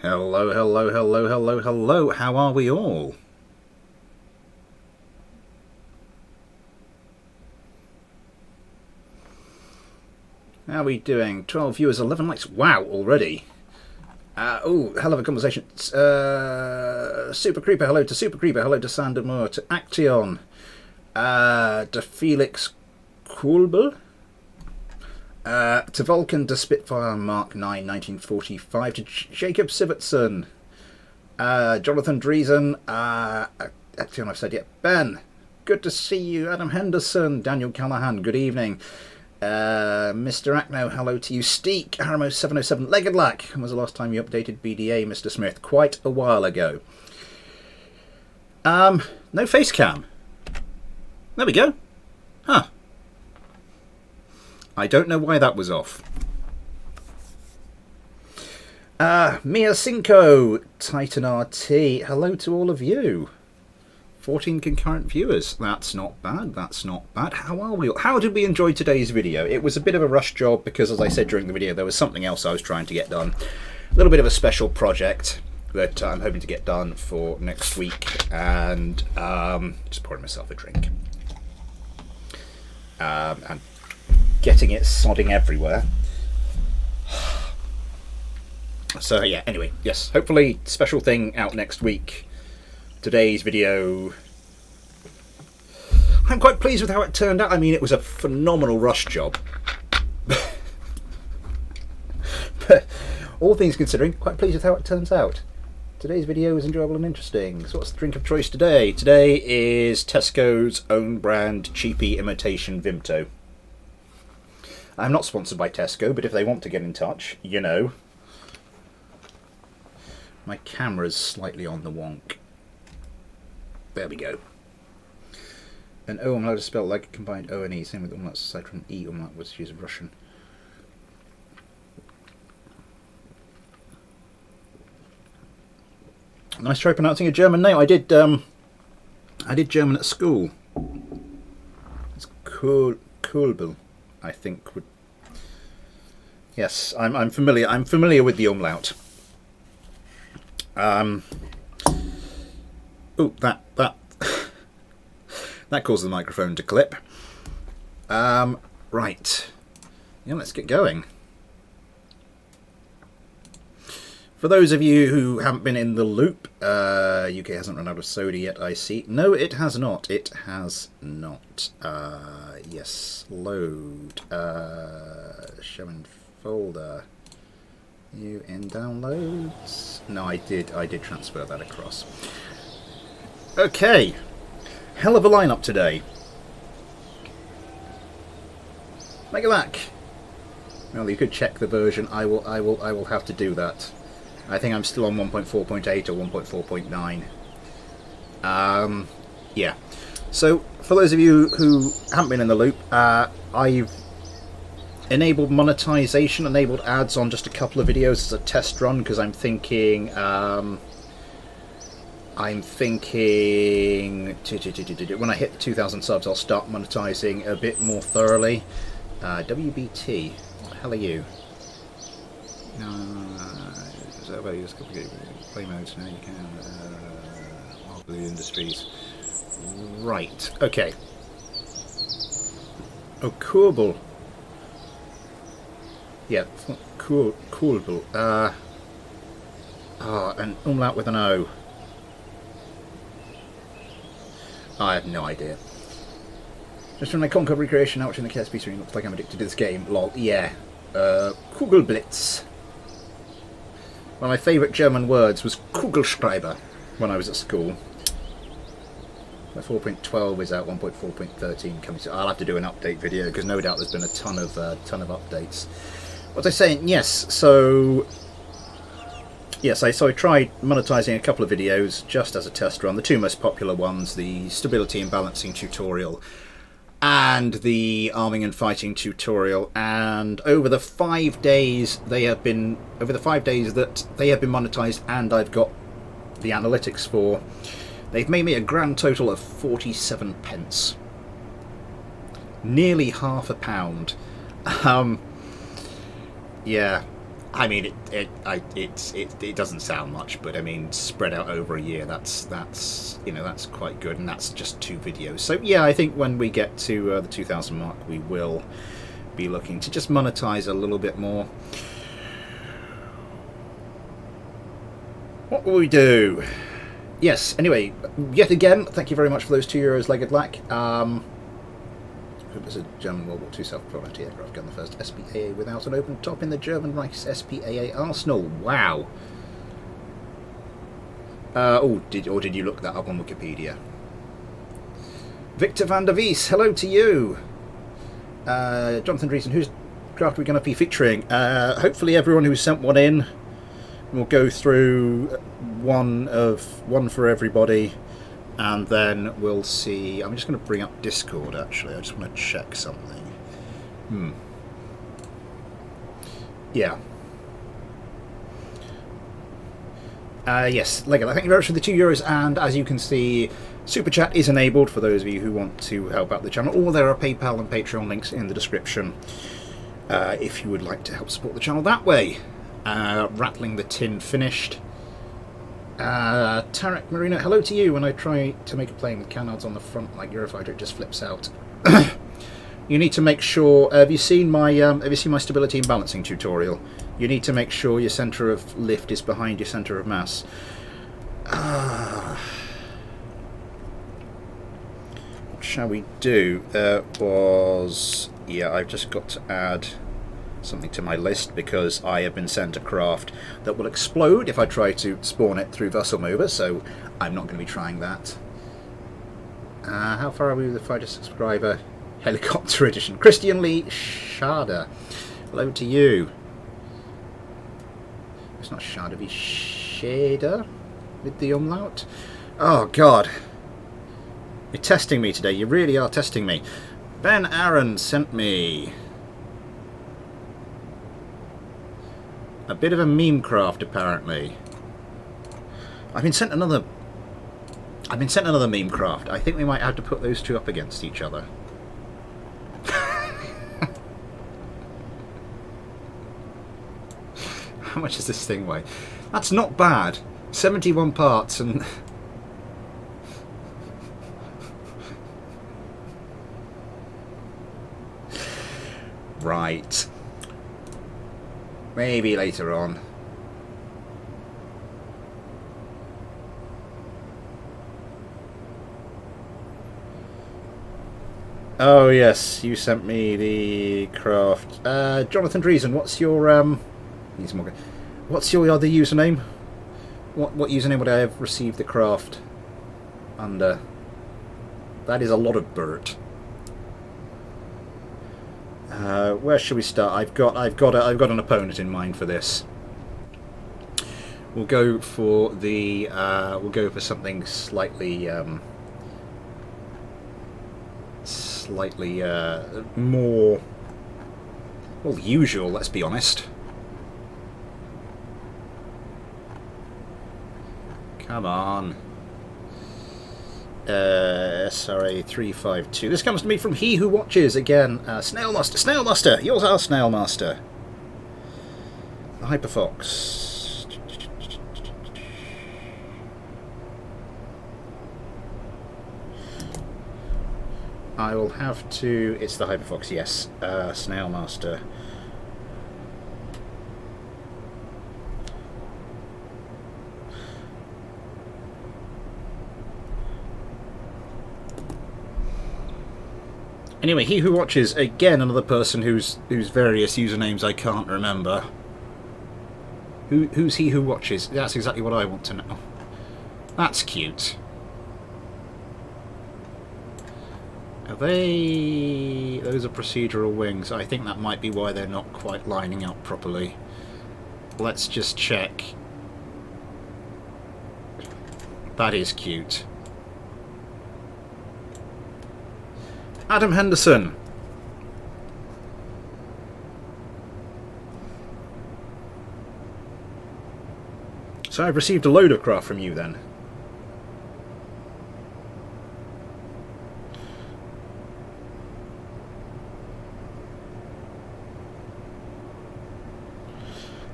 Hello, hello, hello, hello, hello. How are we all? How are we doing? 12 viewers, 11 likes. Wow, already. Oh, hell of a conversation. Super Creeper, hello to Super Creeper, hello to Sandermoor, to Action, to Felix Kulbel, to Vulcan, to Spitfire Mark 9, 1945, to Jacob Sivertson, Jonathan Driesen, Action, I've said yet. Ben, good to see you. Adam Henderson, Daniel Callahan, good evening. Mr. Acno, hello to you. Steek, Haramo 707, Legged Lack. When was the last time you updated BDA, Mr. Smith? Quite a while ago. No face cam. There we go. Huh. I don't know why that was off. Mia Cinco, Titan RT, hello to all of you. 14 concurrent viewers. That's not bad. That's not bad. How are we? How did we enjoy today's video? It was a bit of a rush job because, as I said during the video, there was something else I was trying to get done. A little bit of a special project that I'm hoping to get done for next week. And just pouring myself a drink. And getting it sodding everywhere. So yeah, anyway, yes. Hopefully, special thing out next week. Today's video, I'm quite pleased with how it turned out. I mean, it was a phenomenal rush job. But all things considering, quite pleased with how it turns out. Today's video was enjoyable and interesting. So what's the drink of choice today? Today is Tesco's own brand cheapy imitation Vimto. I'm not sponsored by Tesco, but if they want to get in touch, you know. My camera's slightly on the wonk. There we go. And O umlaut is spelled like a combined O and E, same with umlaut aside from E umlaut was used in Russian. Nice try pronouncing a German name. I did German at school. It's Kulbel, I think. Yes, I'm familiar. I'm familiar with the umlaut. Oh, that that caused the microphone to clip. Right. Yeah, let's get going. For those of you who haven't been in the loop, UK hasn't run out of soda yet, I see. No, it has not. It has not. Yes, load. Show in folder. You in downloads? No, I did transfer that across. Okay, hell of a lineup today. Megaback. Well, you could check the version. I will have to do that. I think I'm still on 1.4.8 or 1.4.9. Yeah. So for those of you who haven't been in the loop, I've enabled monetization, enabled ads on just a couple of videos as a test run because I'm thinking when I hit the 2,000 subs I'll start monetizing a bit more thoroughly. WBT, what the hell are you? Play modes now you can. Blue Industries. Right, okay. Oh, Kerbal. Yeah, Kerbal. An umlaut with an O. I have no idea. Just when I conquer recreation, now watching the KSP stream, looks like I'm addicted to this game. Lol, yeah. Kugelblitz. One of my favourite German words was Kugelschreiber when I was at school. My 4.12 is out, 1.4.13 coming soon. I'll have to do an update video because no doubt there's been a ton of updates. What was I saying? Yes, so I tried monetizing a couple of videos just as a test run. The two most popular ones, the stability and balancing tutorial and the arming and fighting tutorial. And over the 5 days that they have been monetized and I've got the analytics for, they've made me a grand total of 47 pence. Nearly £half. Yeah. I mean, it doesn't sound much, but I mean, spread out over a year, that's you know, that's quite good, and that's just 2 videos. So yeah, I think when we get to the 2,000 mark, we will be looking to just monetize a little bit more. What will we do? Yes. Anyway, yet again, thank you very much for those €2, Legged Lack. It was a German World War II self-propelled aircraft gun, the first SPAA without an open top in the German Reich's SPAA arsenal. Wow. Did you look that up on Wikipedia? Victor van der Wies, hello to you. Jonathan Dreesen, whose craft are we going to be featuring? Hopefully everyone who's sent one in. We'll go through one for everybody, and then we'll see. I'm just going to bring up Discord, actually. I just want to check something. Yeah. Yes, Lego, thank you very much for the €2, and as you can see, Super Chat is enabled for those of you who want to help out the channel, or there are PayPal and Patreon links in the description if you would like to help support the channel that way. Rattling the tin finished. Tarek Marina, hello to you. When I try to make a plane with canards on the front like Eurofighter, it just flips out. You need to make sure. Have you seen my stability and balancing tutorial? You need to make sure your centre of lift is behind your centre of mass. What shall we do? Yeah, I've just got to add something to my list because I have been sent a craft that will explode if I try to spawn it through Vasselmover, so I'm not going to be trying that. How far are we with the fighter subscriber? Helicopter edition. Christian Lee Sharda, hello to you. It's not Sharda, it'd be Shader with the umlaut. Oh god, you're testing me today, you really are testing me. Ben Aaron sent me a bit of a meme craft, apparently. I've been sent another meme craft. I think we might have to put those two up against each other. How much does this thing weigh? That's not bad. 71 parts and... Right. Maybe later on. Oh yes, you sent me the craft. Jonathan Dreesen, what's your what's your other username? What username would I have received the craft under? That is a lot of Bert. Where should we start? I've got an opponent in mind for this. We'll go for the something slightly more, well, usual. Let's be honest. Come on. SRA 352. This comes to me from He Who Watches again. Snailmaster, yours are Snailmaster. The Hyperfox. I will have to. It's the Hyperfox, yes. Snailmaster. Anyway, He Who Watches, again, another person whose various usernames I can't remember. Who's He Who Watches? That's exactly what I want to know. That's cute. Are they... Those are procedural wings. I think that might be why they're not quite lining up properly. Let's just check. That is cute. Adam Henderson. So I've received a load of craft from you then.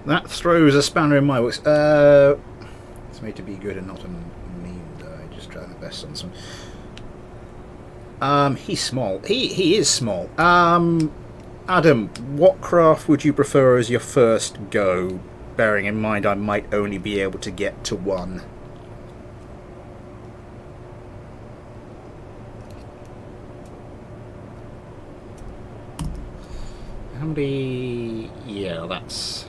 That throws a spanner in my works. It's made to be good and not a mean die. Just trying the best on some. He's small. He is small. Adam, what craft would you prefer as your first go? Bearing in mind I might only be able to get to one. How many... Yeah, that's...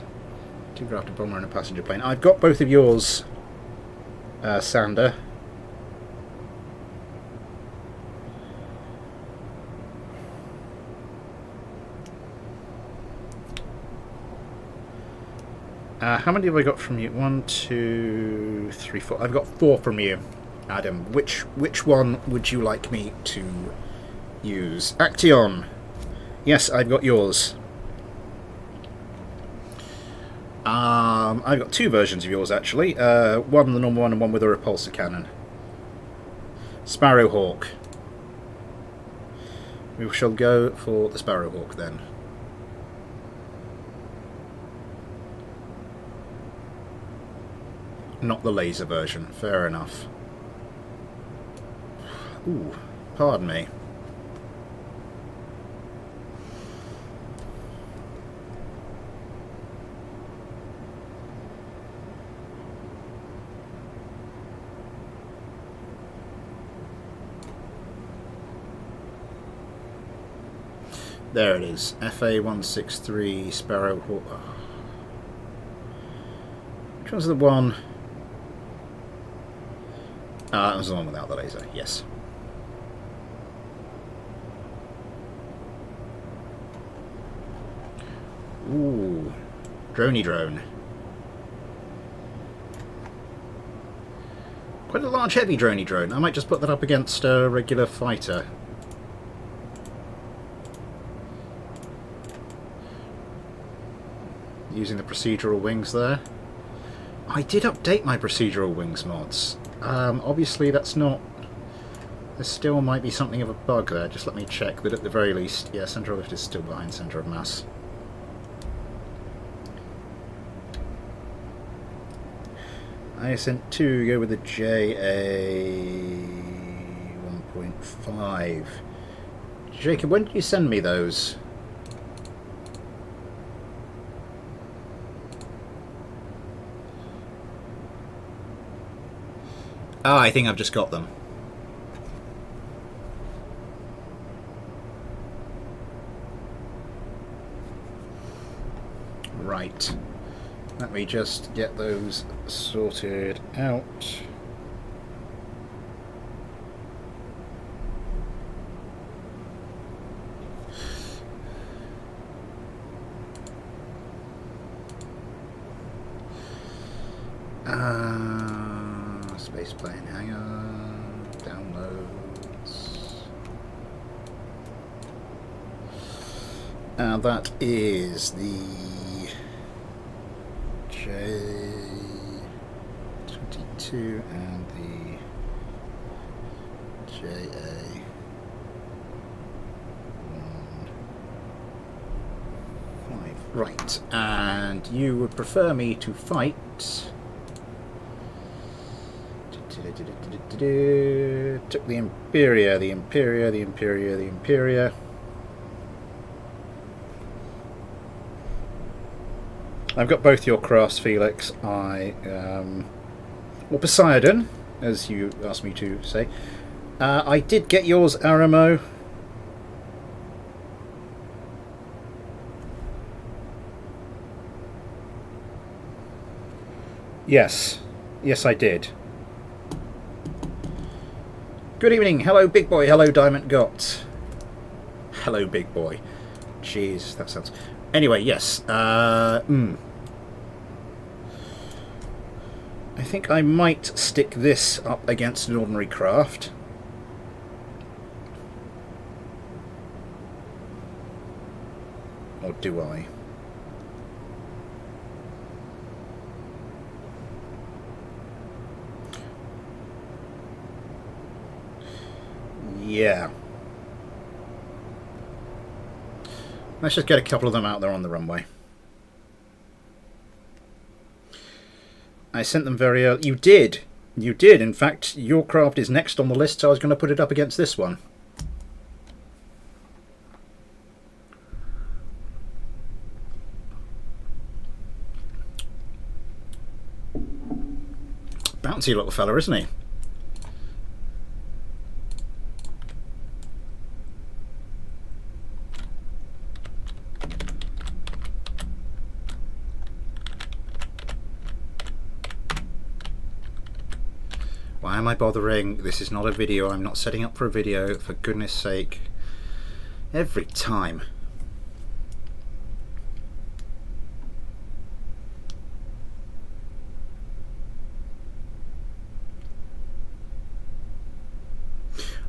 2 craft, a bomber and a passenger plane. I've got both of yours, Sander. How many have I got from you? 1, 2, 3, 4. I've got 4 from you, Adam. Which one would you like me to use? Action. Yes, I've got yours. I've got 2 versions of yours actually. One the normal one and one with a repulsor cannon. Sparrowhawk. We shall go for the Sparrowhawk then. Not the laser version. Fair enough. Ooh, pardon me. There it is. FA163 Sparrowhawk. Which one's the one? That was the one without the laser, yes. Ooh, droney drone. Quite a large heavy droney drone. I might just put that up against a regular fighter. Using the procedural wings there. I did update my procedural wings mods. Obviously that's not... There still might be something of a bug there. Just let me check that at the very least... Yeah, centre of lift is still behind centre of mass. I sent 2, go with the JA 1.5. Jacob, when did you send me those? Ah, I think I've just got them. Right. Let me just get those sorted out. Space plane hangar, downloads. And that is the J22 and the JA1. Right, and you would prefer me to fight... Took the Imperia, the Imperia, the Imperia, the Imperia. I've got both your crafts, Felix. Or Poseidon, as you asked me to say. I did get yours, Aramo. Yes. Yes, I did. Good evening. Hello, Big Boy. Hello, Diamond Got. Hello, Big Boy. Jeez, that sounds... Anyway, yes. I think I might stick this up against an ordinary craft. Or do I? Yeah. Let's just get a couple of them out there on the runway. I sent them very early. You did. You did. In fact, your craft is next on the list, so I was going to put it up against this one. Bouncy little fella, isn't he? Why am I bothering? This is not a video. I'm not setting up for a video, for goodness sake. Every time.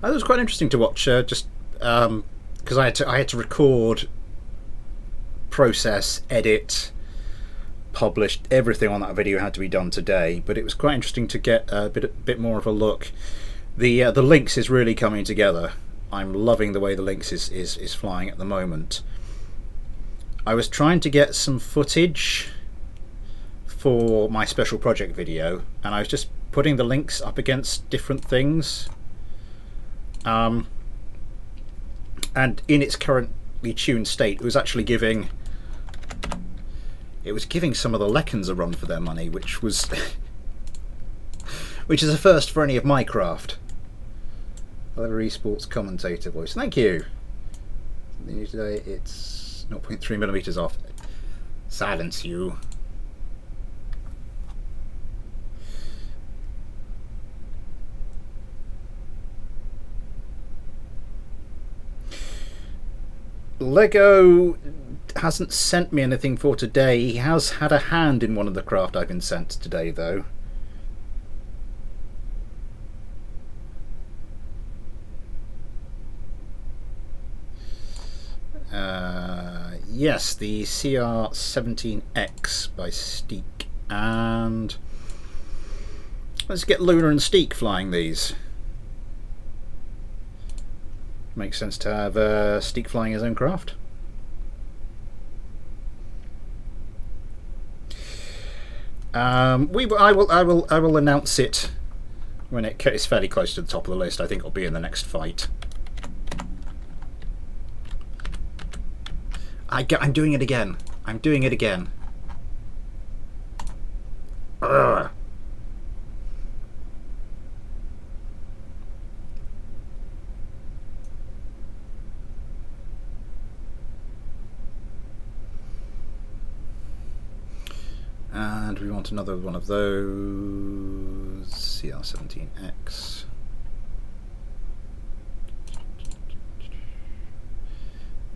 It was quite interesting to watch, just because I had to record, process, edit, publish. Everything on that video had to be done today, but it was quite interesting to get a bit more of a look. The Lynx is really coming together. I'm loving the way the Lynx is flying at the moment. I was trying to get some footage for my special project video, and I was just putting the Lynx up against different things. And in its currently tuned state, it was actually giving some of the Leckens a run for their money, which was which is a first for any of my craft. Clever esports commentator voice. Thank you. Something new today. It's 0.3 millimeters off. Silence you. Lego hasn't sent me anything for today. He has had a hand in one of the craft I've been sent today, though. Yes, the CR17X by Steak, and let's get Luna and Steak flying these. Makes sense to have Steak flying his own craft. I will announce it when it's fairly close to the top of the list. I think it'll be in the next fight. I'm doing it again. I'm doing it again. Ugh. And we want another one of those. CR17X.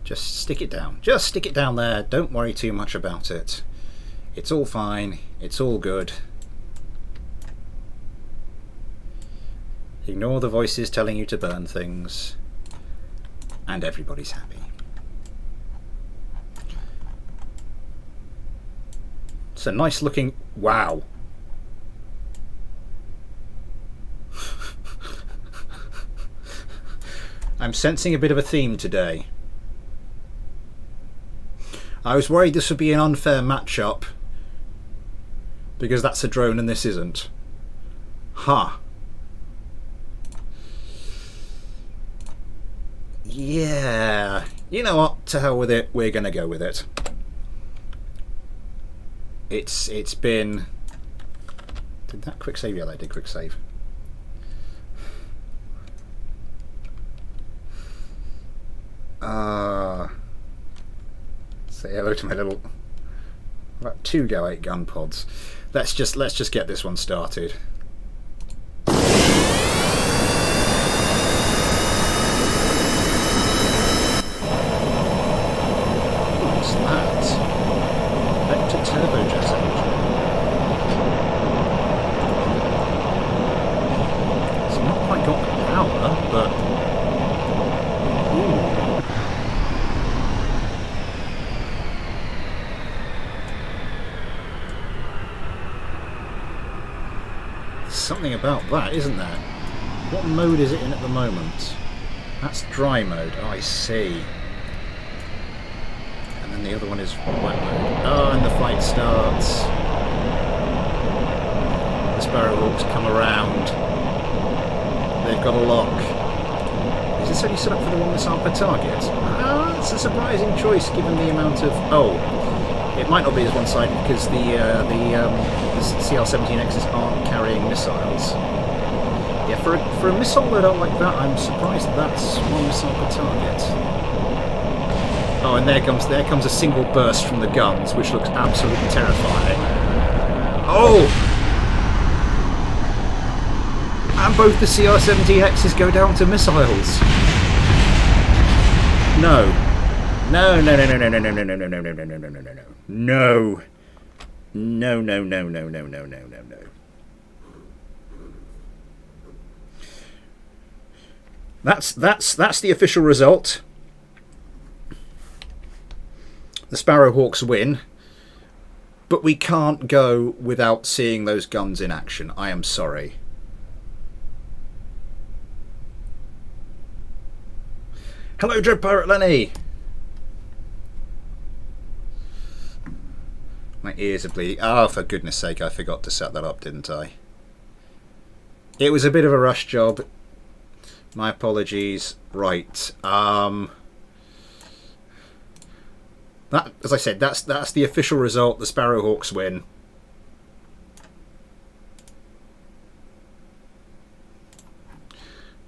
Just stick it down. Just stick it down there. Don't worry too much about it. It's all fine. It's all good. Ignore the voices telling you to burn things. And everybody's happy. It's a nice looking... Wow. I'm sensing a bit of a theme today. I was worried this would be an unfair matchup because that's a drone and this isn't. Huh. Yeah. You know what? To hell with it. We're going to go with it. It's been... Did that quick save? Yeah, that did quick save. Say hello to my little... About 2 Go 8 gun pods. Let's just get this one started. What's that? Vector turbojet engine. It's not quite got power, but... Ooh. Something about that, isn't there? What mode is it in at the moment? That's dry mode. Oh, I see. And then the other one is wet mode. Oh, and the fight starts. Sparrowhawks come around. They've got a lock. Is this only set up for the one missile per target? It's a surprising choice given the amount of... Oh, it might not be as one-sided because the CR-17Xs aren't carrying missiles. Yeah, for a missile loadout like that, I'm surprised that's one missile per target. Oh, and there comes a single burst from the guns, which looks absolutely terrifying. Oh! And both the CR-17Xs go down to missiles. No. No, no, no, no, no, no, no, no, no, no, no, no, no, no, no, no, no. No. No, no, no, no, no, no, no, no, no. That's the official result. The Sparrowhawks win. But we can't go without seeing those guns in action. I am sorry. Hello, Dread Pirate Lenny. My ears are bleeding. Oh, for goodness sake, I forgot to set that up, didn't I? It was a bit of a rush job. My apologies. Right. That, as I said, that's the official result. The Sparrowhawks win.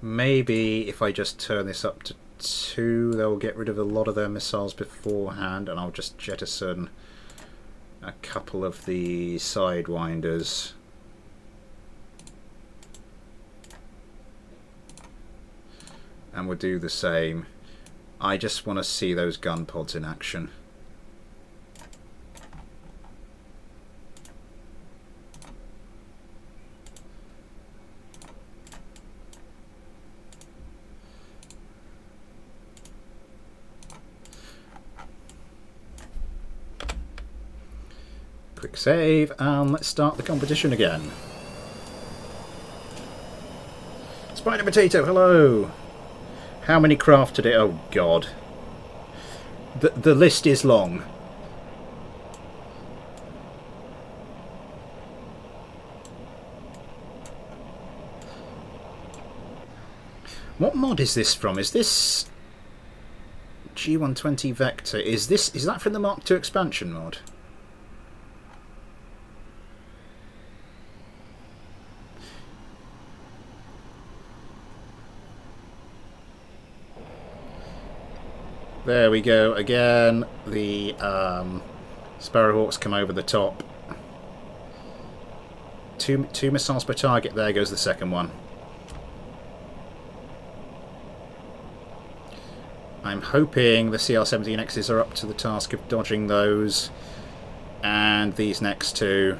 Maybe if I just turn this up to 2, they'll get rid of a lot of their missiles beforehand, and I'll just jettison a couple of the sidewinders. And we'll do the same. I just want to see those gun pods in action. Quick save, and let's start the competition again. Spider Potato, hello! How many craft today? Oh god. The list is long. What mod is this from? Is this G120 Vector? Is that from the Mark II expansion mod? There we go again. The Sparrowhawks come over the top. Two missiles per target. There goes the second one. I'm hoping the CR-17Xs are up to the task of dodging those. And these next two.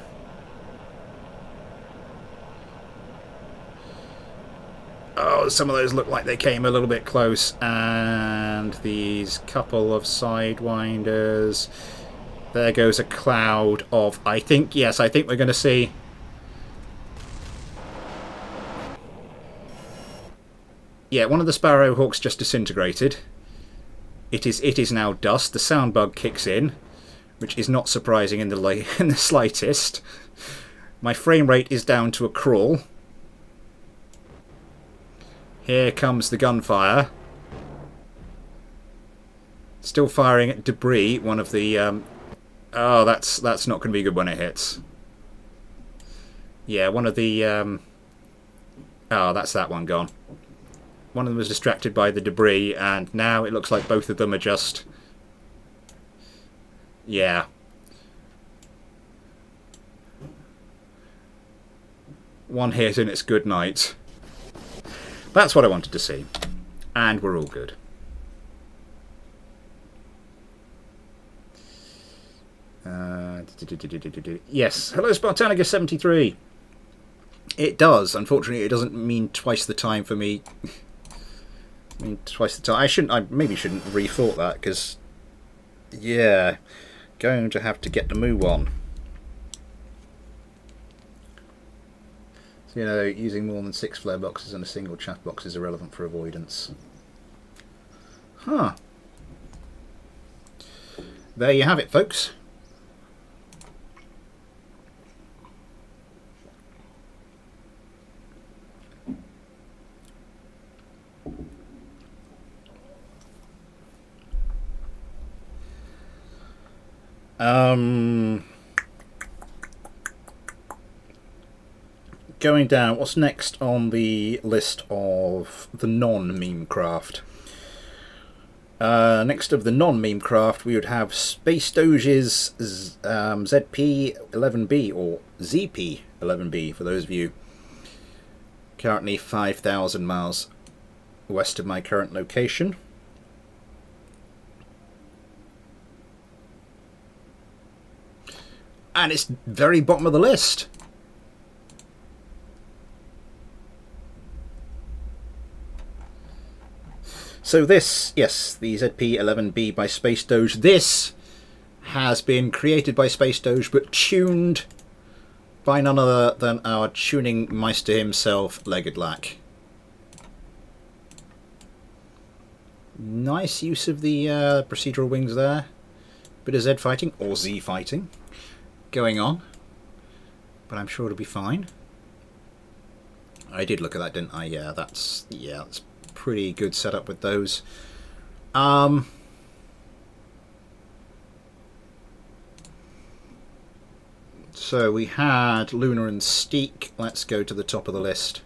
Oh, some of those look like they came a little bit close. And these couple of sidewinders. There goes a cloud of... I think we're going to see... Yeah, one of the Sparrowhawks just disintegrated. It is now dust. The sound bug kicks in, which is not surprising in the slightest. My frame rate is down to a crawl. Here comes the gunfire. Still firing at debris. One of the... oh, that's not going to be good when it hits. Yeah, one of the... oh, that's that one gone. One of them was distracted by the debris, and now it looks like both of them are just... Yeah. One hit and it's good night. That's what I wanted to see. And we're all good. Yes. Hello, Spartanicus73. It does. Unfortunately, it doesn't mean twice the time for me. I mean, twice the time. I maybe shouldn't have rethought that, because... Yeah. Going to have to get the moo on. You know, using more than 6 flare boxes and a single chaff box is irrelevant for avoidance. Huh. There you have it, folks. Going down, what's next on the list of the non-meme craft? Next of the non-meme craft, we would have Space Doge's ZP-11B, or ZP-11B, for those of you currently 5,000 miles west of my current location. And it's very bottom of the list. So this, yes, the ZP-11B by Space Doge, this has been created by Space Doge but tuned by none other than our tuning meister himself, Legged Lack. Nice use of the procedural wings there. Bit of Z fighting, or Z fighting, going on. But I'm sure it'll be fine. I did look at that, didn't I? Yeah, that's pretty good setup with those. So we had Luna and Steak. Let's go to the top of the list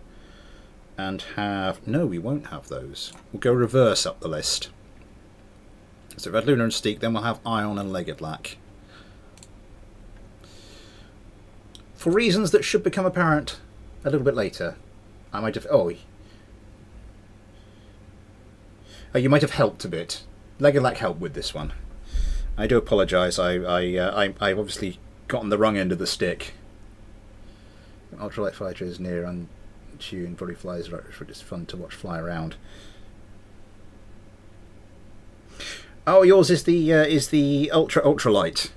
and have... No, we won't have those. We'll go reverse up the list. So we've had Luna and Steak, then we'll have Ion and Legged Lack. For reasons that should become apparent a little bit later. I might have... you might have helped a bit. Legged Lack helped with this one. I do apologise. I've obviously gotten the wrong end of the stick. Ultralight fighter is near untuned, probably flies right. It's fun to watch fly around. Oh, yours is the ultralight.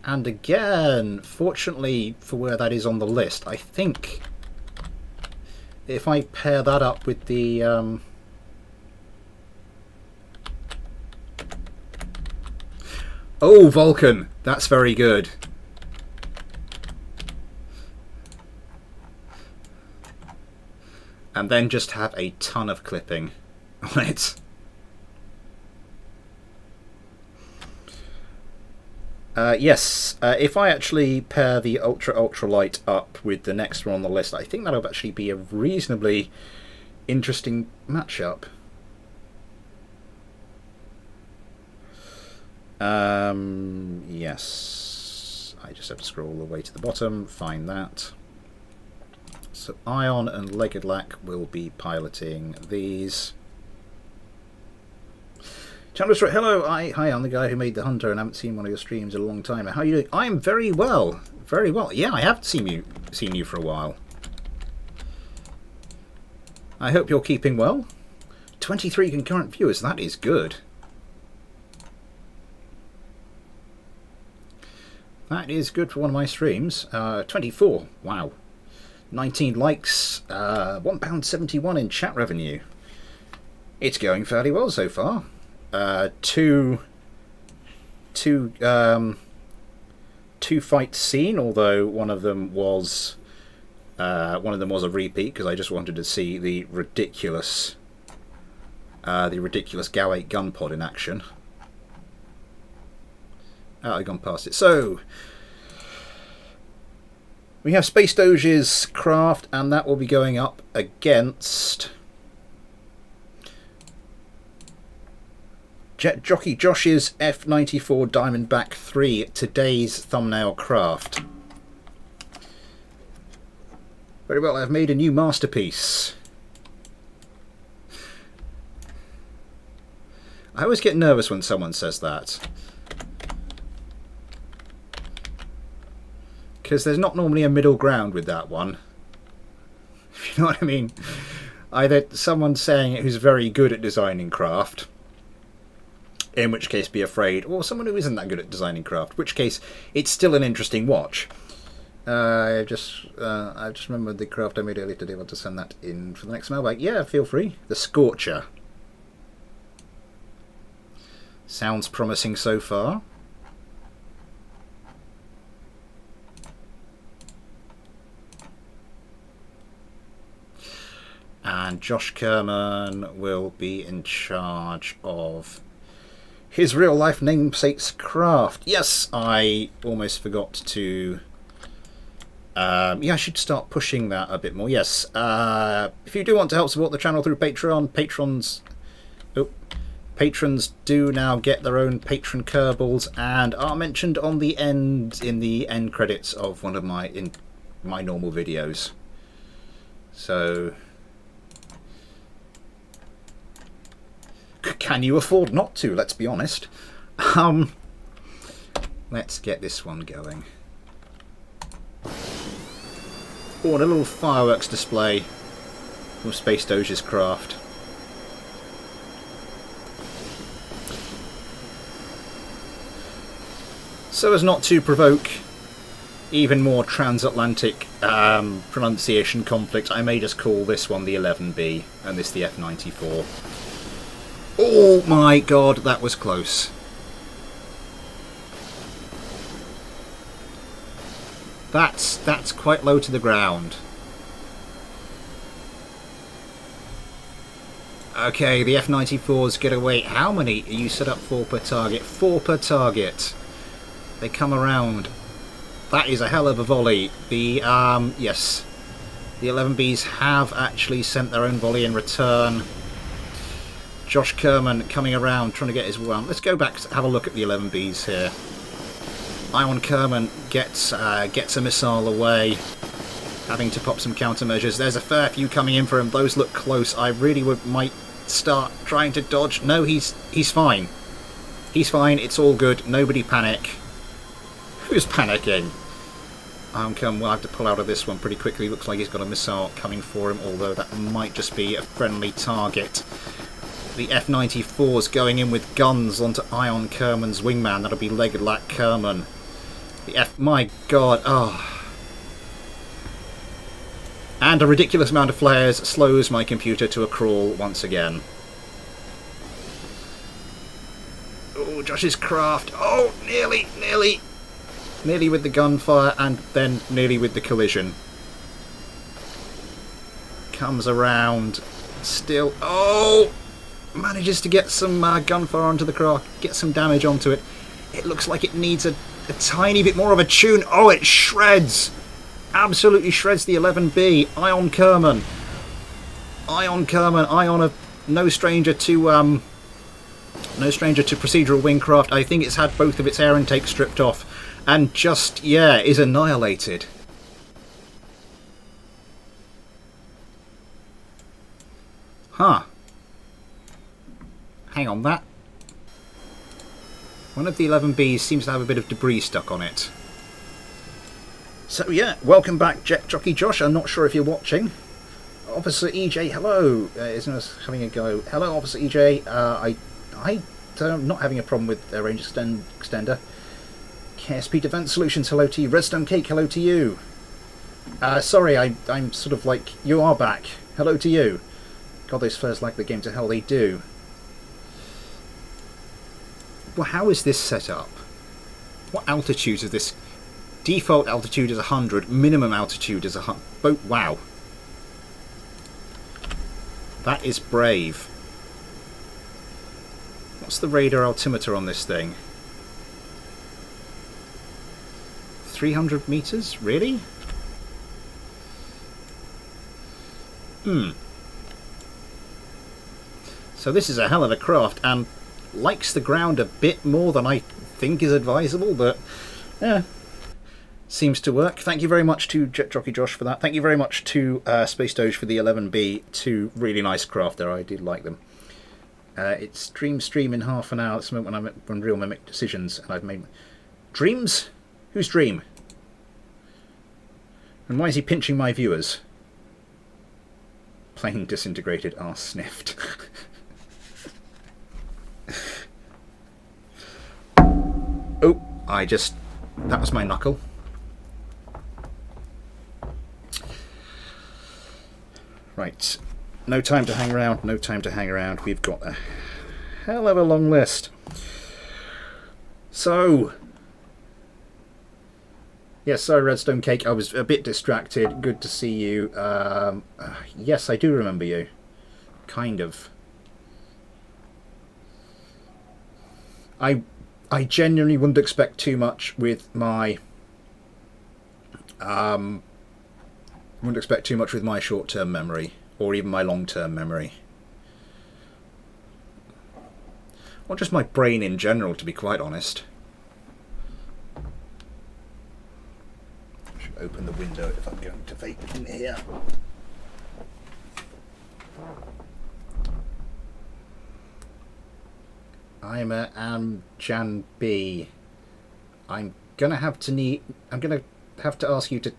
And again, fortunately for where that is on the list, I think if I pair that up with the oh, Vulcan, that's very good. And then just have a ton of clipping on it. Yes, if I actually pair the ultralight up with the next one on the list, I think that'll actually be a reasonably interesting matchup. Yes, I just have to scroll all the way to the bottom, find that. So Ion and Legged Lack will be piloting these. Chandler's right. Hello, hi, I'm the guy who made the Hunter and I haven't seen one of your streams in a long time. How are you doing? I'm very well, very well. Yeah, I haven't seen you for a while. I hope you're keeping well. 23 concurrent viewers, that is good. That is good for one of my streams. 24, wow. 19 likes, £1.71 in chat revenue. It's going fairly well so far. Two fights seen, although one of them was a repeat because I just wanted to see the ridiculous GAU 8 gun pod in action. I've gone past it. So we have Space Doge's craft, and that will be going up against Jockey Josh's F94 Diamondback 3, today's thumbnail craft. Very well, I've made a new masterpiece. I always get nervous when someone says that, because there's not normally a middle ground with that one. If you know what I mean. Either someone saying it who's very good at designing craft, in which case be afraid, or someone who isn't that good at designing craft, in which case it's still an interesting watch. I just remembered the craft I made earlier today. I want to send that in for the next mailbag. Yeah, feel free. The Scorcher. Sounds promising so far. and Josh Kerman will be in charge of his real-life namesake's craft. Yes, I almost forgot to... yeah, I should start pushing that a bit more. Yes, if you do want to help support the channel through Patreon, patrons do now get their own patron Kerbals and are mentioned on the end in the end credits of one of my normal videos. So, can you afford not to? Let's be honest. Let's get this one going. Oh, and a little fireworks display from Space Doge's craft. So as not to provoke even more transatlantic pronunciation conflict, I may just call this one the 11B and this the F-94. Oh my god, that was close. That's quite low to the ground. Okay, the F-94's get away. How many are you set up for per target? 4 per target. They come around. That is a hell of a volley. The yes, the 11Bs have actually sent their own volley in return. Josh Kerman coming around, trying to get his one. Let's go back to have a look at the 11Bs here. Ion Kerman gets a missile away, having to pop some countermeasures. There's a fair few coming in for him. Those look close. I really might start trying to dodge. No, he's fine. He's fine. It's all good. Nobody panic. Who's panicking? Ion Kerman will have to pull out of this one pretty quickly. Looks like he's got a missile coming for him, although that might just be a friendly target. The F-94's going in with guns onto Ion Kerman's wingman. That'll be Leglac Kerman. My god, oh. And a ridiculous amount of flares slows my computer to a crawl once again. Oh, Josh's craft. Oh, nearly with the gunfire and then nearly with the collision. Comes around. Still, oh! Manages to get some gunfire onto the craft, get some damage onto it. It looks like it needs a tiny bit more of a tune. Oh, it shreds! Absolutely shreds the 11B. Ion Kerman. Ion, no stranger to procedural wingcraft. I think it's had both of its air intake stripped off, and just, yeah, is annihilated. Huh. Hang on, that. One of the 11Bs seems to have a bit of debris stuck on it. So yeah, welcome back, Jockey Josh. I'm not sure if you're watching. Officer EJ, hello. Isn't us having a go? Hello, Officer EJ. I'm not having a problem with their range extender. KSP Defense Solutions, hello to you. Redstone Cake, hello to you. Sorry, I'm sort of like, you are back. Hello to you. God, those furs like the game to hell, they do. Well, how is this set up? What altitude is this? Default altitude is 100, minimum altitude is 100. Wow. That is brave. What's the radar altimeter on this thing? 300 meters? Really? So this is a hell of a craft, and likes the ground a bit more than I think is advisable, but yeah, seems to work. Thank you very much to Jockey Josh for that. Thank you very much to Space Doge for the 11B. 2 really nice craft there. I did like them. It's stream in half an hour. That's the moment when Real Mimic decisions, and I've made dreams. Who's Dream? And why is he pinching my viewers? Plane disintegrated. Sniffed. Oh, that was my knuckle. Right, no time to hang around, no time to hang around. We've got a hell of a long list. So, yes, sorry, Redstone Cake, I was a bit distracted. Good to see you. Yes, I do remember you. kind of. I genuinely wouldn't expect too much with my wouldn't expect too much with my short-term memory or even my long-term memory. Or just my brain in general, to be quite honest. I should open the window if I'm going to vape in here. I'm Jan B. I'm gonna have to ask you to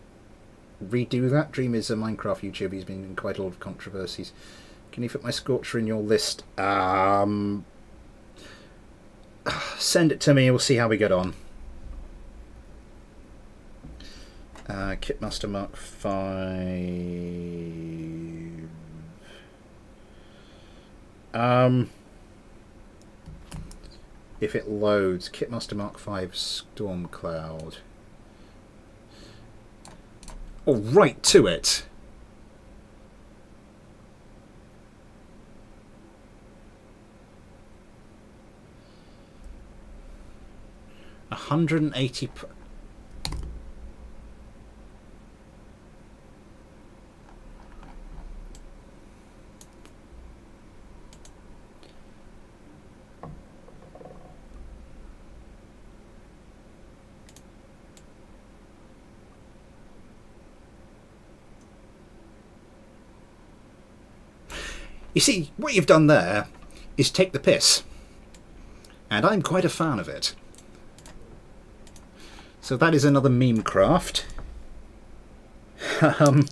redo that. Dream is a Minecraft YouTuber. He's been in quite a lot of controversies. Can you fit my Scorcher in your list? Send it to me. We'll see how we get on. Kitmaster Mark 5. If it loads, Kitmaster Mark 5 Storm Cloud. Oh, right to it. $180. You see, what you've done there is take the piss. And I'm quite a fan of it. So that is another meme craft. Burn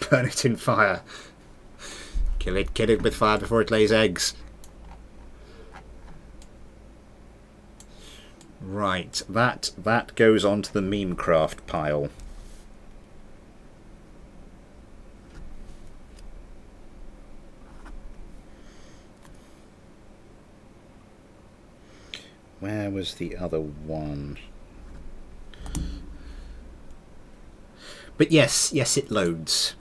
it in fire. Kill it with fire before it lays eggs. Right, that goes onto the meme craft pile. Where was the other one? But yes, it loads.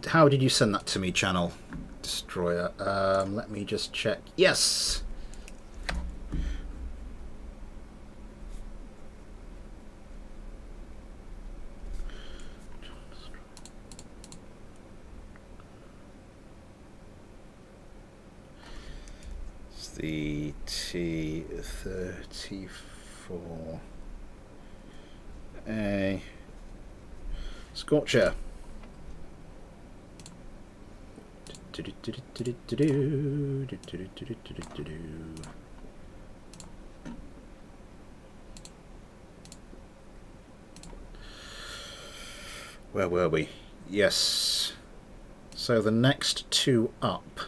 How did you send that to me, Channel Destroyer? Let me just check. Yes. It's the T34A Scorcher. Where were we? Yes. So the next two up.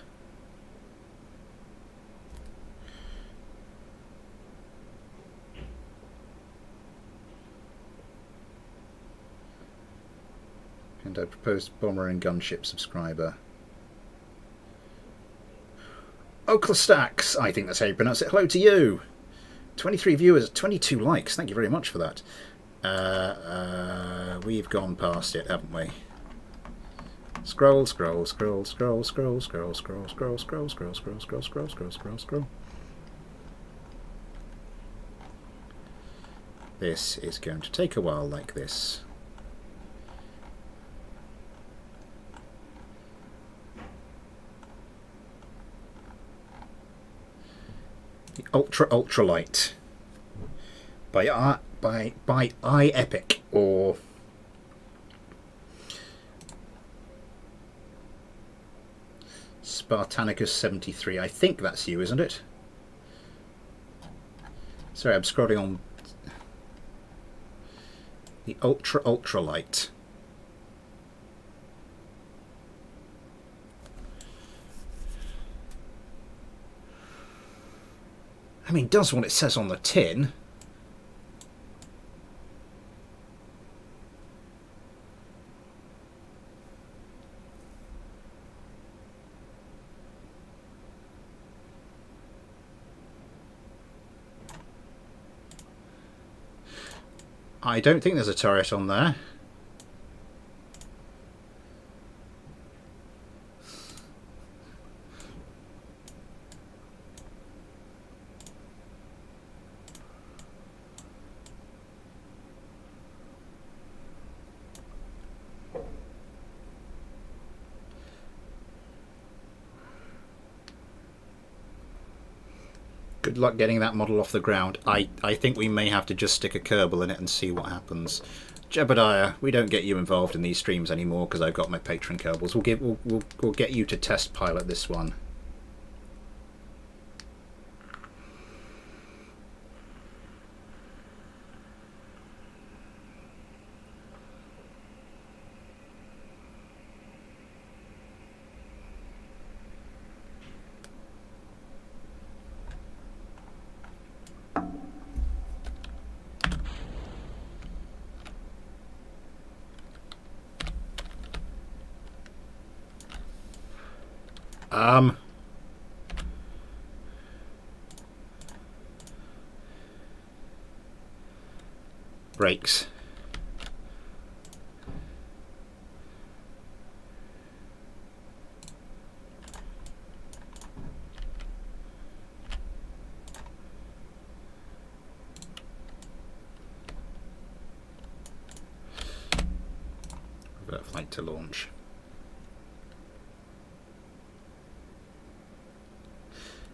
And I proposed bomber and gunship subscriber. Oaklestacks, I think that's how you pronounce it. Hello to you. 23 viewers, 22 likes. Thank you very much for that. We've gone past it, haven't we? Scroll. This is going to take a while like this. The ultralight by iEpic or Spartanicus 73. I think that's you, isn't it? Sorry, I'm scrolling on. The ultralight. I mean, does what it says on the tin. I don't think there's a turret on there. Good luck getting that model off the ground. I think we may have to just stick a Kerbal in it and see what happens. Jebediah, we don't get you involved in these streams anymore because I've got my patron Kerbals. We'll get you to test pilot this one. Brakes. Revert flight to launch.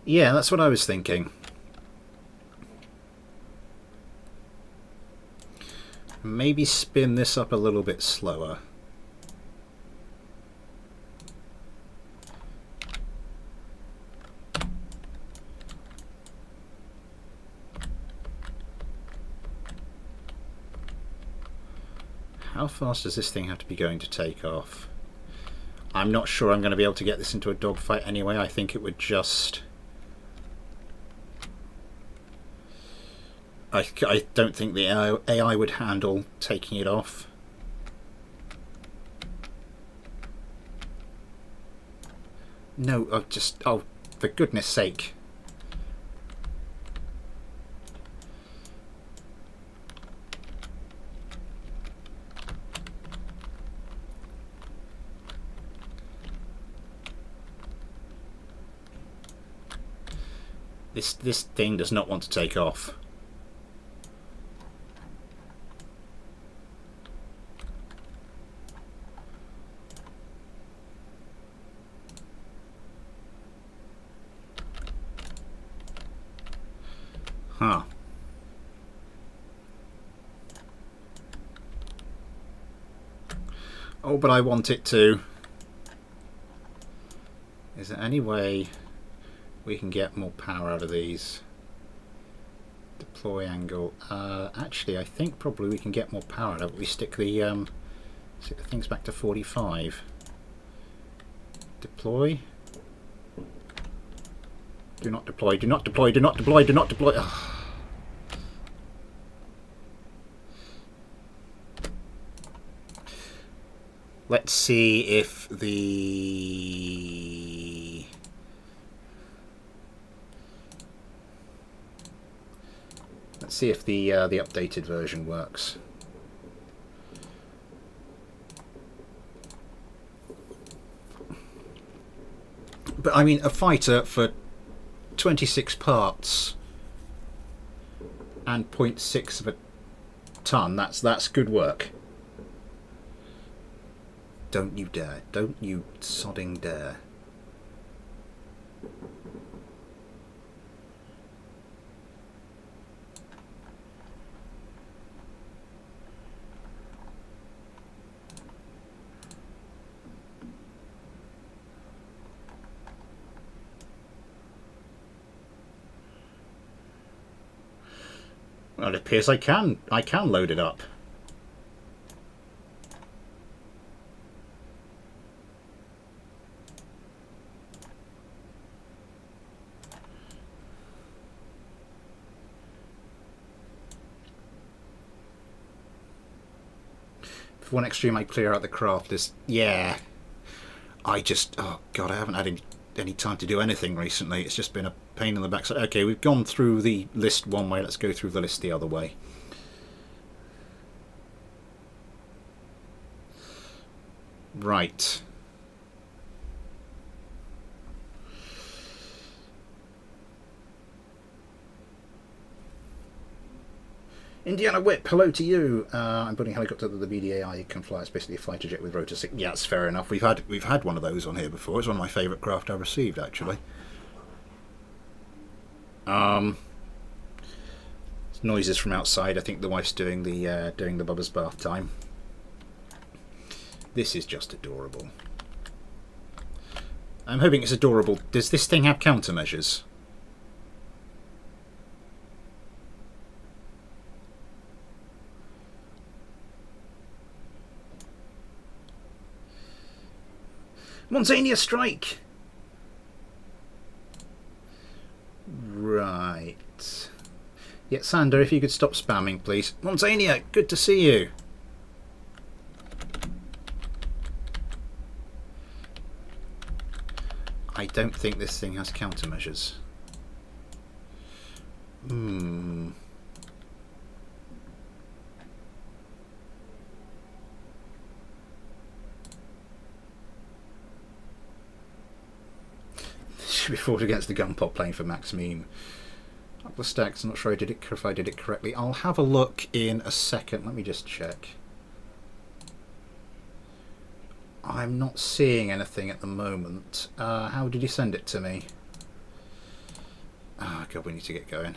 Yeah, that's what I was thinking. Maybe spin this up a little bit slower. How fast does this thing have to be going to take off? I'm not sure I'm going to be able to get this into a dogfight anyway. I think it would just... I don't think the AI would handle taking it off. No, oh, for goodness sake. This thing does not want to take off. Huh. Oh, but I want it to. Is there any way we can get more power out of these? Deploy angle. Actually, I think probably we can get more power out of it. We stick the things back to 45. Deploy. Do not deploy, do not deploy, do not deploy, do not deploy. Ugh. Let's see if the... Let's see if the updated version works. But I mean, a fighter for 26 parts and 0.6 of a ton, that's good work. Don't you dare. Don't you sodding dare. Well, it appears I can load it up. For one extreme, I clear out the craft. Yeah. I just, oh god, I haven't had any time to do anything recently. It's just been a pain in the backside. Okay, we've gone through the list one way. Let's go through the list the other way. Right. Indiana Whip, hello to you. I'm building a helicopter that the BDAI can fly. It's basically a fighter jet with rotor sick. Yeah, that's fair enough. We've had one of those on here before. It's one of my favourite craft I've received, actually. It's noises from outside. I think the wife's doing the Bubba's bath time. This is just adorable. I'm hoping it's adorable. Does this thing have countermeasures? Monzania strike! Right. Yeah, Sander, if you could stop spamming, please. Monzania, good to see you. I don't think this thing has countermeasures. Should be fought against the gun pot playing for Max Meme. Up the stacks, I'm not sure if I did it correctly. I'll have a look in a second. Let me just check. I'm not seeing anything at the moment. How did you send it to me? Oh god, we need to get going.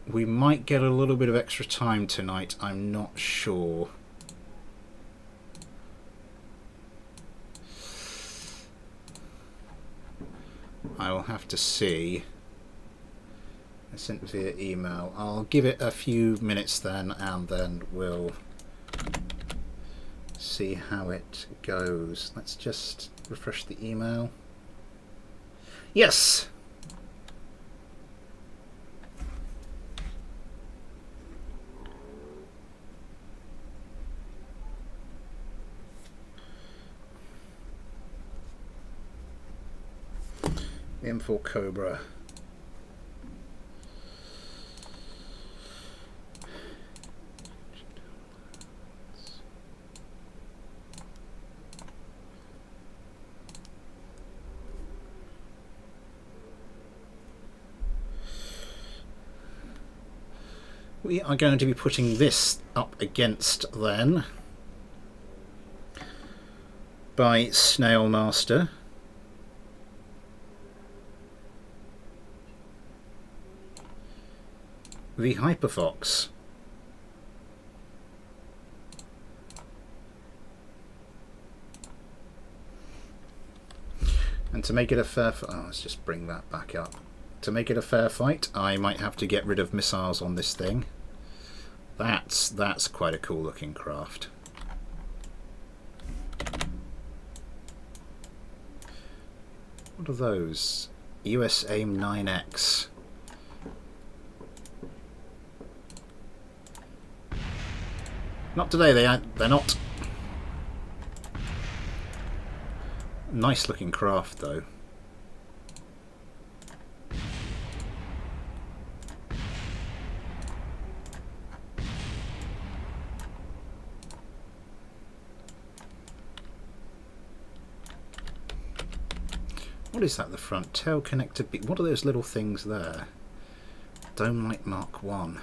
We might get a little bit of extra time tonight, I'm not sure. I will have to see. I sent via email. I'll give it a few minutes then, and then we'll see how it goes. Let's just refresh the email. Yes! M4 Cobra. We are going to be putting this up against then by Snail Master. The Hyperfox. And to make it a fair fight, let's just bring that back up. To make it a fair fight, I might have to get rid of missiles on this thing. That's quite a cool looking craft. What are those? US AIM 9X. Not today, they're not. Nice looking craft though. What is that at the front? Tail connector. What are those little things there? Dome Light Mark 1.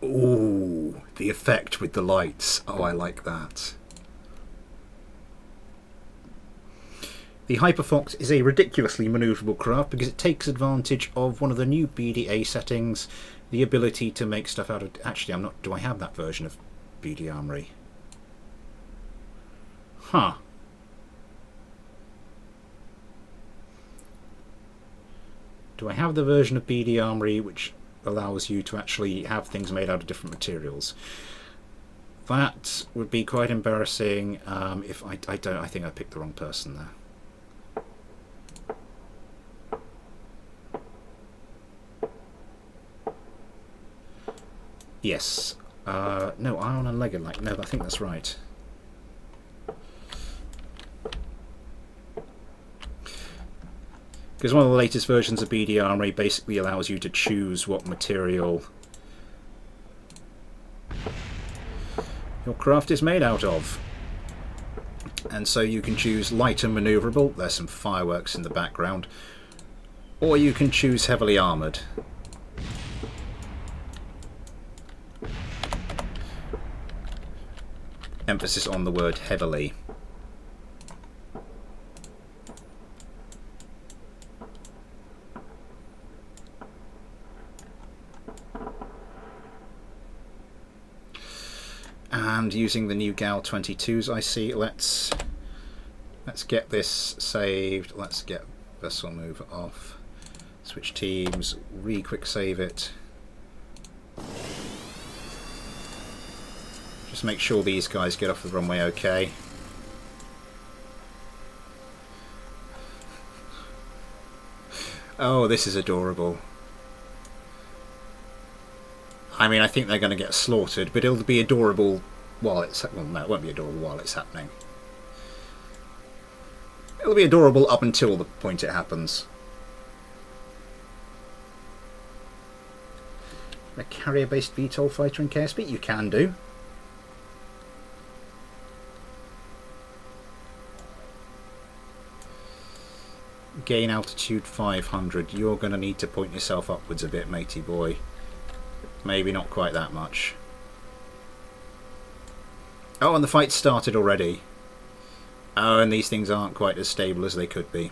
Ooh, the effect with the lights. Oh, I like that. The Hyperfox is a ridiculously manoeuvrable craft because it takes advantage of one of the new BDA settings, the ability to make stuff out of... Actually, I'm not... Do I have that version of BD Armory? Huh. Do I have the version of BD Armory which allows you to actually have things made out of different materials? That would be quite embarrassing if I don't. I think I picked the wrong person there. Yes. No, Ion and Legalite. No, I think that's right. Because one of the latest versions of BD Armory basically allows you to choose what material your craft is made out of. And so you can choose light and manoeuvrable, there's some fireworks in the background, or you can choose heavily armoured. Emphasis on the word heavily. And using the new Gal 22s, I see. Let's get this saved. Let's get vessel mover off. Switch teams. Quick save it. Just make sure these guys get off the runway okay. Oh, this is adorable. I mean, I think they're going to get slaughtered, but it'll be adorable while it's... Well, no, it won't be adorable while it's happening. It'll be adorable up until the point it happens. A carrier-based VTOL fighter in KSP? You can do. Gain altitude 500. You're going to need to point yourself upwards a bit, matey boy. Maybe not quite that much. Oh, and the fight started already. Oh, and these things aren't quite as stable as they could be.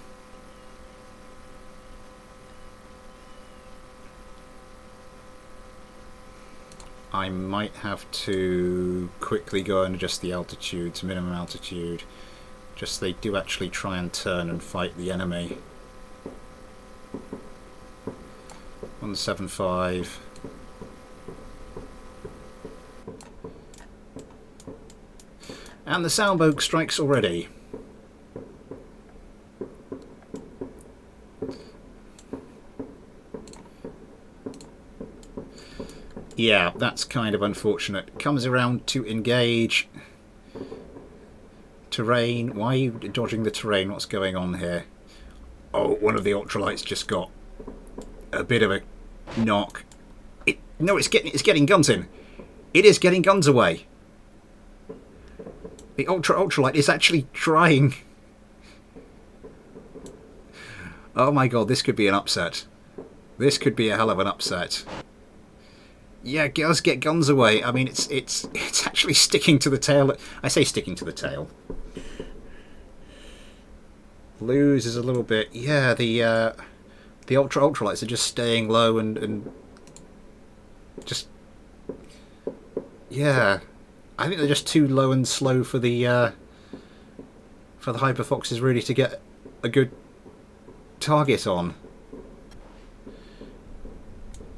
I might have to quickly go and adjust the altitude to minimum altitude. Just they do actually try and turn and fight the enemy. 175. And the Soundbogue strikes already. Yeah, that's kind of unfortunate. Comes around to engage. Terrain. Why are you dodging the terrain? What's going on here? Oh, one of the ultralights just got a bit of a knock. No, it's getting guns in. It is getting guns away. The ultralight is actually trying. Oh my god, this could be an upset. This could be a hell of an upset. Yeah, it does get guns away. I mean, it's actually sticking to the tail. I say sticking to the tail. Loses a little bit. Yeah, the ultralights are just staying low and just, yeah. I think they're just too low and slow for the Hyperfoxes really to get a good target on.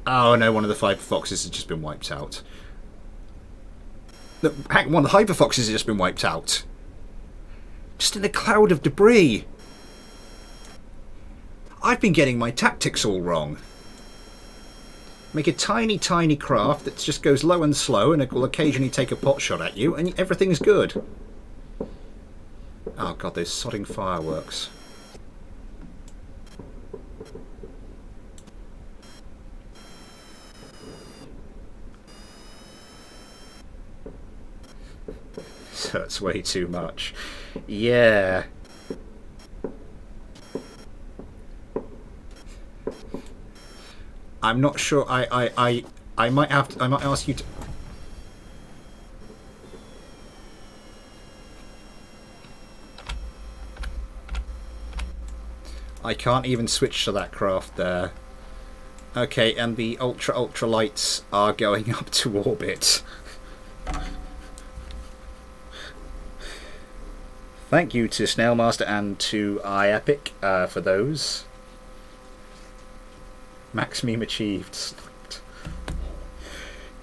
Oh no, one of the Hyperfoxes has just been wiped out. One of the Hyperfoxes has just been wiped out. Just in a cloud of debris. I've been getting my tactics all wrong. Make a tiny, tiny craft that just goes low and slow and it will occasionally take a pot shot at you and everything's good. Oh god, those sodding fireworks. This hurts way too much. Yeah. I'm not sure. I might have to. I might ask you to. I can't even switch to that craft there. Okay, and the ultralights are going up to orbit. Thank you to Snailmaster and to iEpic for those. Max meme achieved.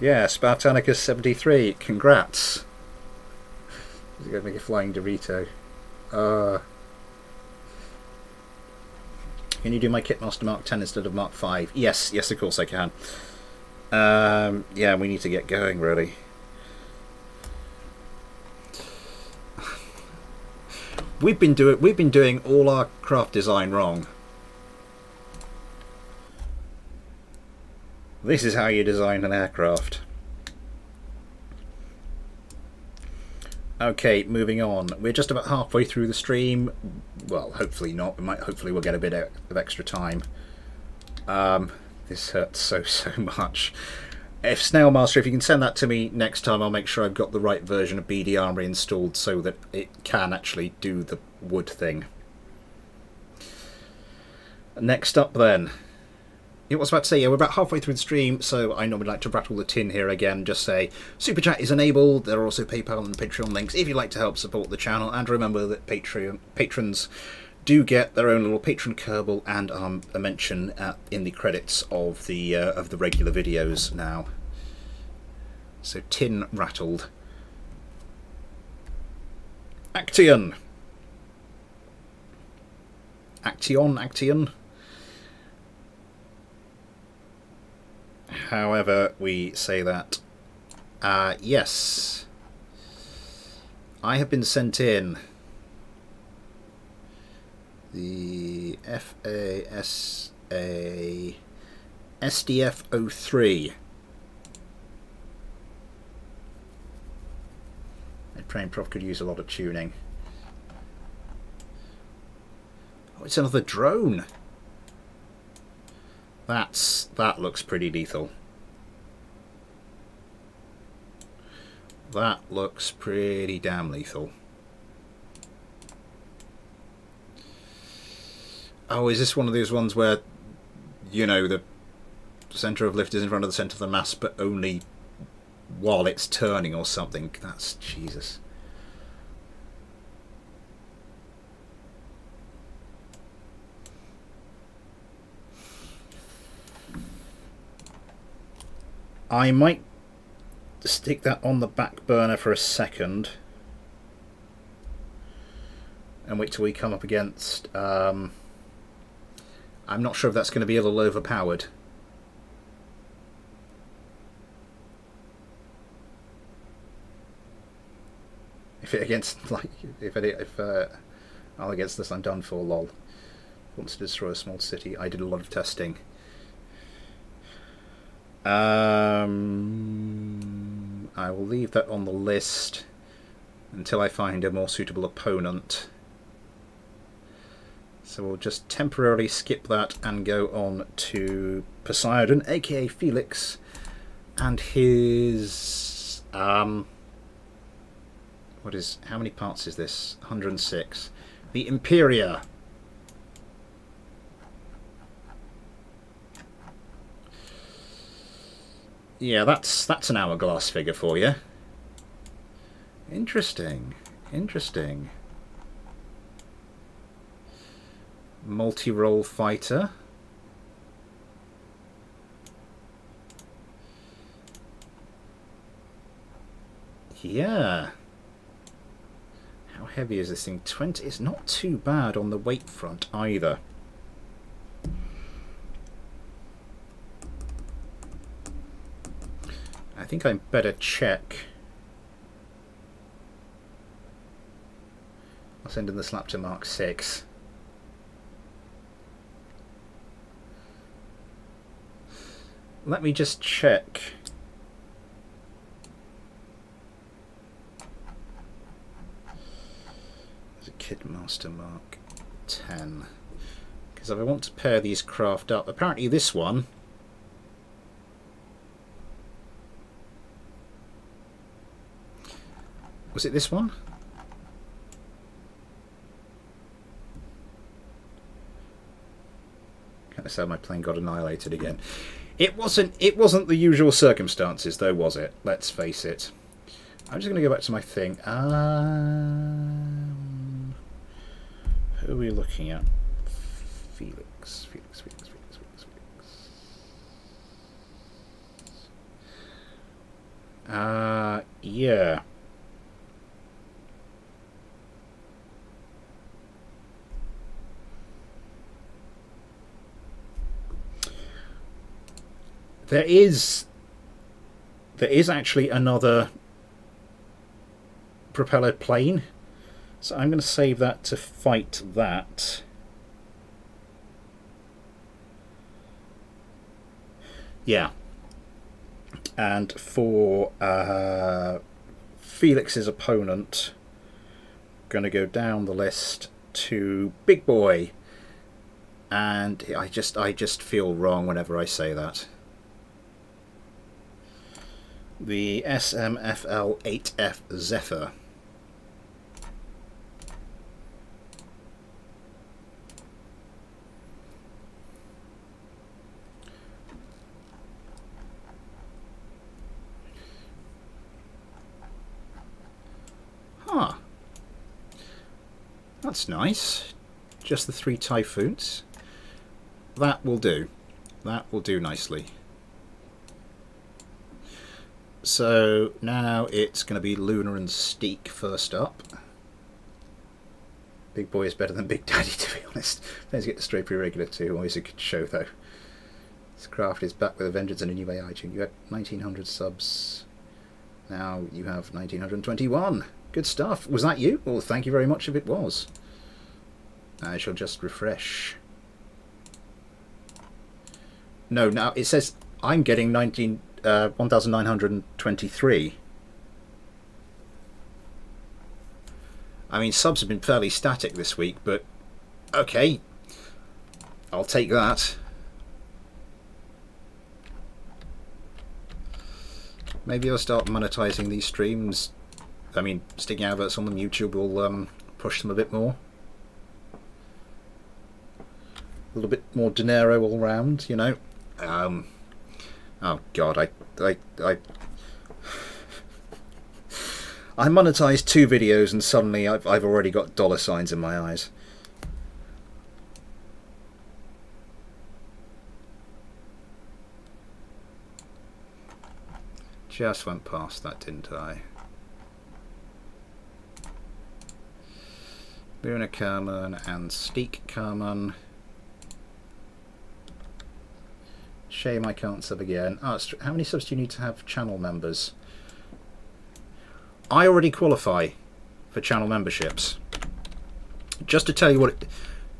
Yeah, Spartanicus 73. Congrats. He's going to make a flying Dorito. Can you do my Kitmaster Mark 10 instead of Mark 5? Yes, yes, of course I can. Yeah, we need to get going, really. We've been doing all our craft design wrong. This is how you design an aircraft. Okay, moving on. We're just about halfway through the stream. Well, hopefully not. Hopefully we'll get a bit of extra time. This hurts so much. If Snail Master, if you can send that to me next time, I'll make sure I've got the right version of BD Armory installed so that it can actually do the wood thing. Next up then. It was about to say, yeah, we're about halfway through the stream, so I normally like to rattle the tin here again, just say, Super Chat is enabled, there are also PayPal and Patreon links if you'd like to help support the channel, and remember that patrons do get their own little patron Kerbal and a mention in the credits of the regular videos now. So tin rattled. Action. However we say that. Yes. I have been sent in the FASA SDF-03. A train prof could use a lot of tuning. Oh, it's another drone. That looks pretty lethal. That looks pretty damn lethal. Oh, is this one of those ones where, you know, the centre of lift is in front of the centre of the mass, but only while it's turning or something? That's Jesus. I might stick that on the back burner for a second and wait till we come up against I'm not sure if that's going to be a little overpowered. If it against, like, if all against this, I'm done for. Lol. Wants to destroy a small city. I did a lot of testing. I will leave that on the list until I find a more suitable opponent. So we'll just temporarily skip that and go on to Poseidon, aka Felix, and his how many parts is this? 106. The Imperia. Yeah, that's an hourglass figure for you. Interesting. Interesting. Multi-role fighter. Yeah. How heavy is this thing? 20. It's not too bad on the weight front either. I think I better check. I'll send in the slap to Mark 6. Let me just check. There's a Kidmaster Mark 10. Because if I want to pair these craft up, apparently this one was it this one? Can't say my plane got annihilated again. It wasn't the usual circumstances though, was it? Let's face it. I'm just going to go back to my thing. Who are we looking at? Felix. Yeah. There is actually another propeller plane, so I'm going to save that to fight that. Yeah, And for Felix's opponent, going to go down the list to Big Boy. And I just feel wrong whenever I say that. The SMFL8F Zephyr. Huh. That's nice. Just the 3 Typhoons. That will do. That will do nicely. So now it's going to be Luna and Steak first up. Big Boy is better than Big Daddy, to be honest. Let's get to Stray Pretty Regular too. Always a good show though. This craft is back with a vengeance and a new AI tune. You had 1900 subs. Now you have 1921. Good stuff. Was that you? Well, thank you very much if it was. I shall just refresh. No, now it says I'm getting 1923. I mean, subs have been fairly static this week, but okay, I'll take that. Maybe I'll start monetizing these streams. I mean, sticking adverts on them, YouTube will push them a bit more. A little bit more dinero all round, you know. Oh God, I monetized 2 videos and suddenly I've already got dollar signs in my eyes. Just went past that, didn't I? Luna Carmen and Steak Carmen. Shame I can't sub again. Oh, how many subs do you need to have channel members? I already qualify for channel memberships. Just to tell you what,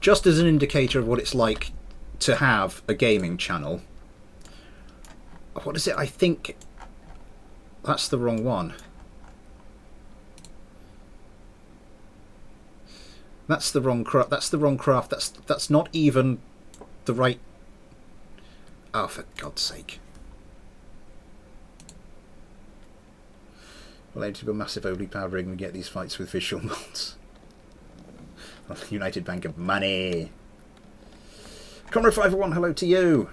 just as an indicator of what it's like to have a gaming channel. What is it? I think that's the wrong one. That's the wrong craft. That's the wrong craft. That's not even the right. Oh, for God's sake. Well, I need to do a massive overly powered rig and get these fights with visual mods. United Bank of Money. Comrade 501, hello to you.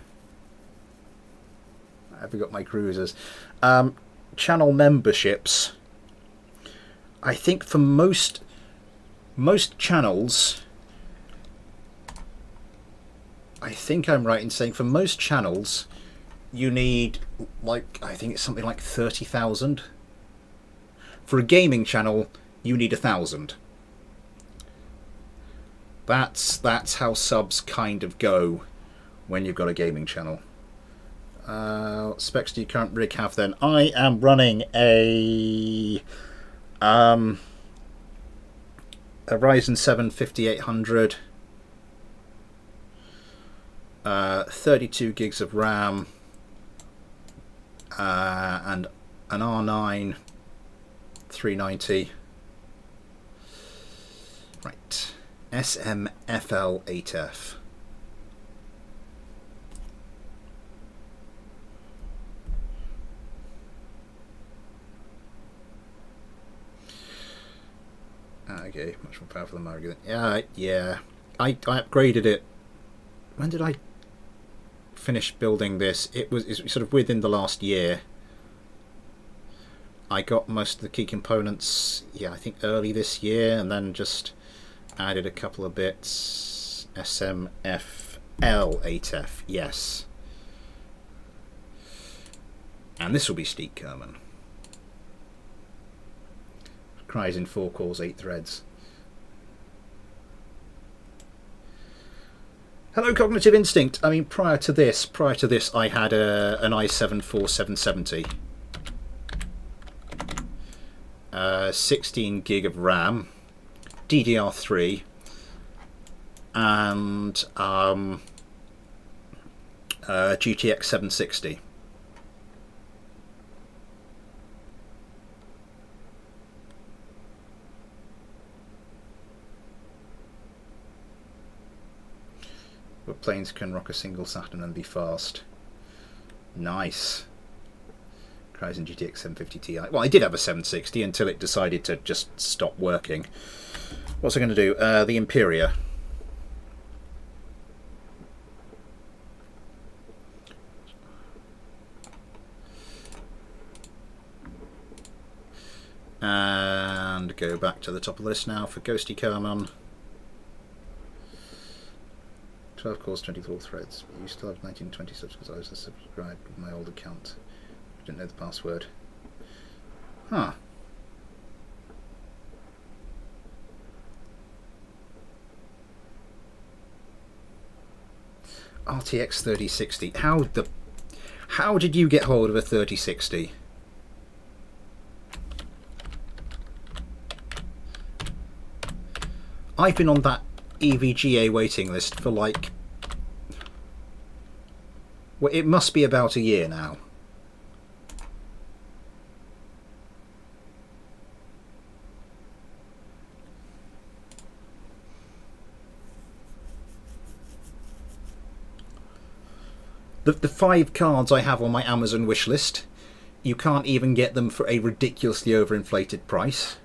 I forgot my cruisers. Channel memberships. I think for most channels, I think I'm right in saying for most channels you need, like, I think it's something like 30,000. For a gaming channel you need 1,000. That's how subs kind of go when you've got a gaming channel. What specs do your current rig have then? I am running a Ryzen 7 5800, 32 gigs of RAM, and an R9 390. Right, SMFL8F. Okay, much more powerful than Mailbag. Yeah. I upgraded it. When did I finish building this? It's sort of within the last year. I got most of the key components, yeah, I think early this year, and then just added a couple of bits. SMFL8F, yes. And this will be Steak Kerman. Cries in 4 cores, 8 threads. Hello, Cognitive Instinct. I mean, prior to this, I had an i7 4770, 16 gig of RAM, DDR3, and GTX 760. But planes can rock a single Saturn and be fast. Nice. Cryzen GTX 750 Ti. Well, I did have a 760 until it decided to just stop working. What's it going to do? The Imperia. And go back to the top of the list now for Ghosty Carman. 12 cores, 24 threads. You still have 1920 subs because I was subscribed with my old account. I didn't know the password. Huh. RTX 3060. How did you get hold of a 3060? I've been on that EVGA waiting list for like... well, it must be about a year now. The 5 cards I have on my Amazon wish list, you can't even get them for a ridiculously overinflated price.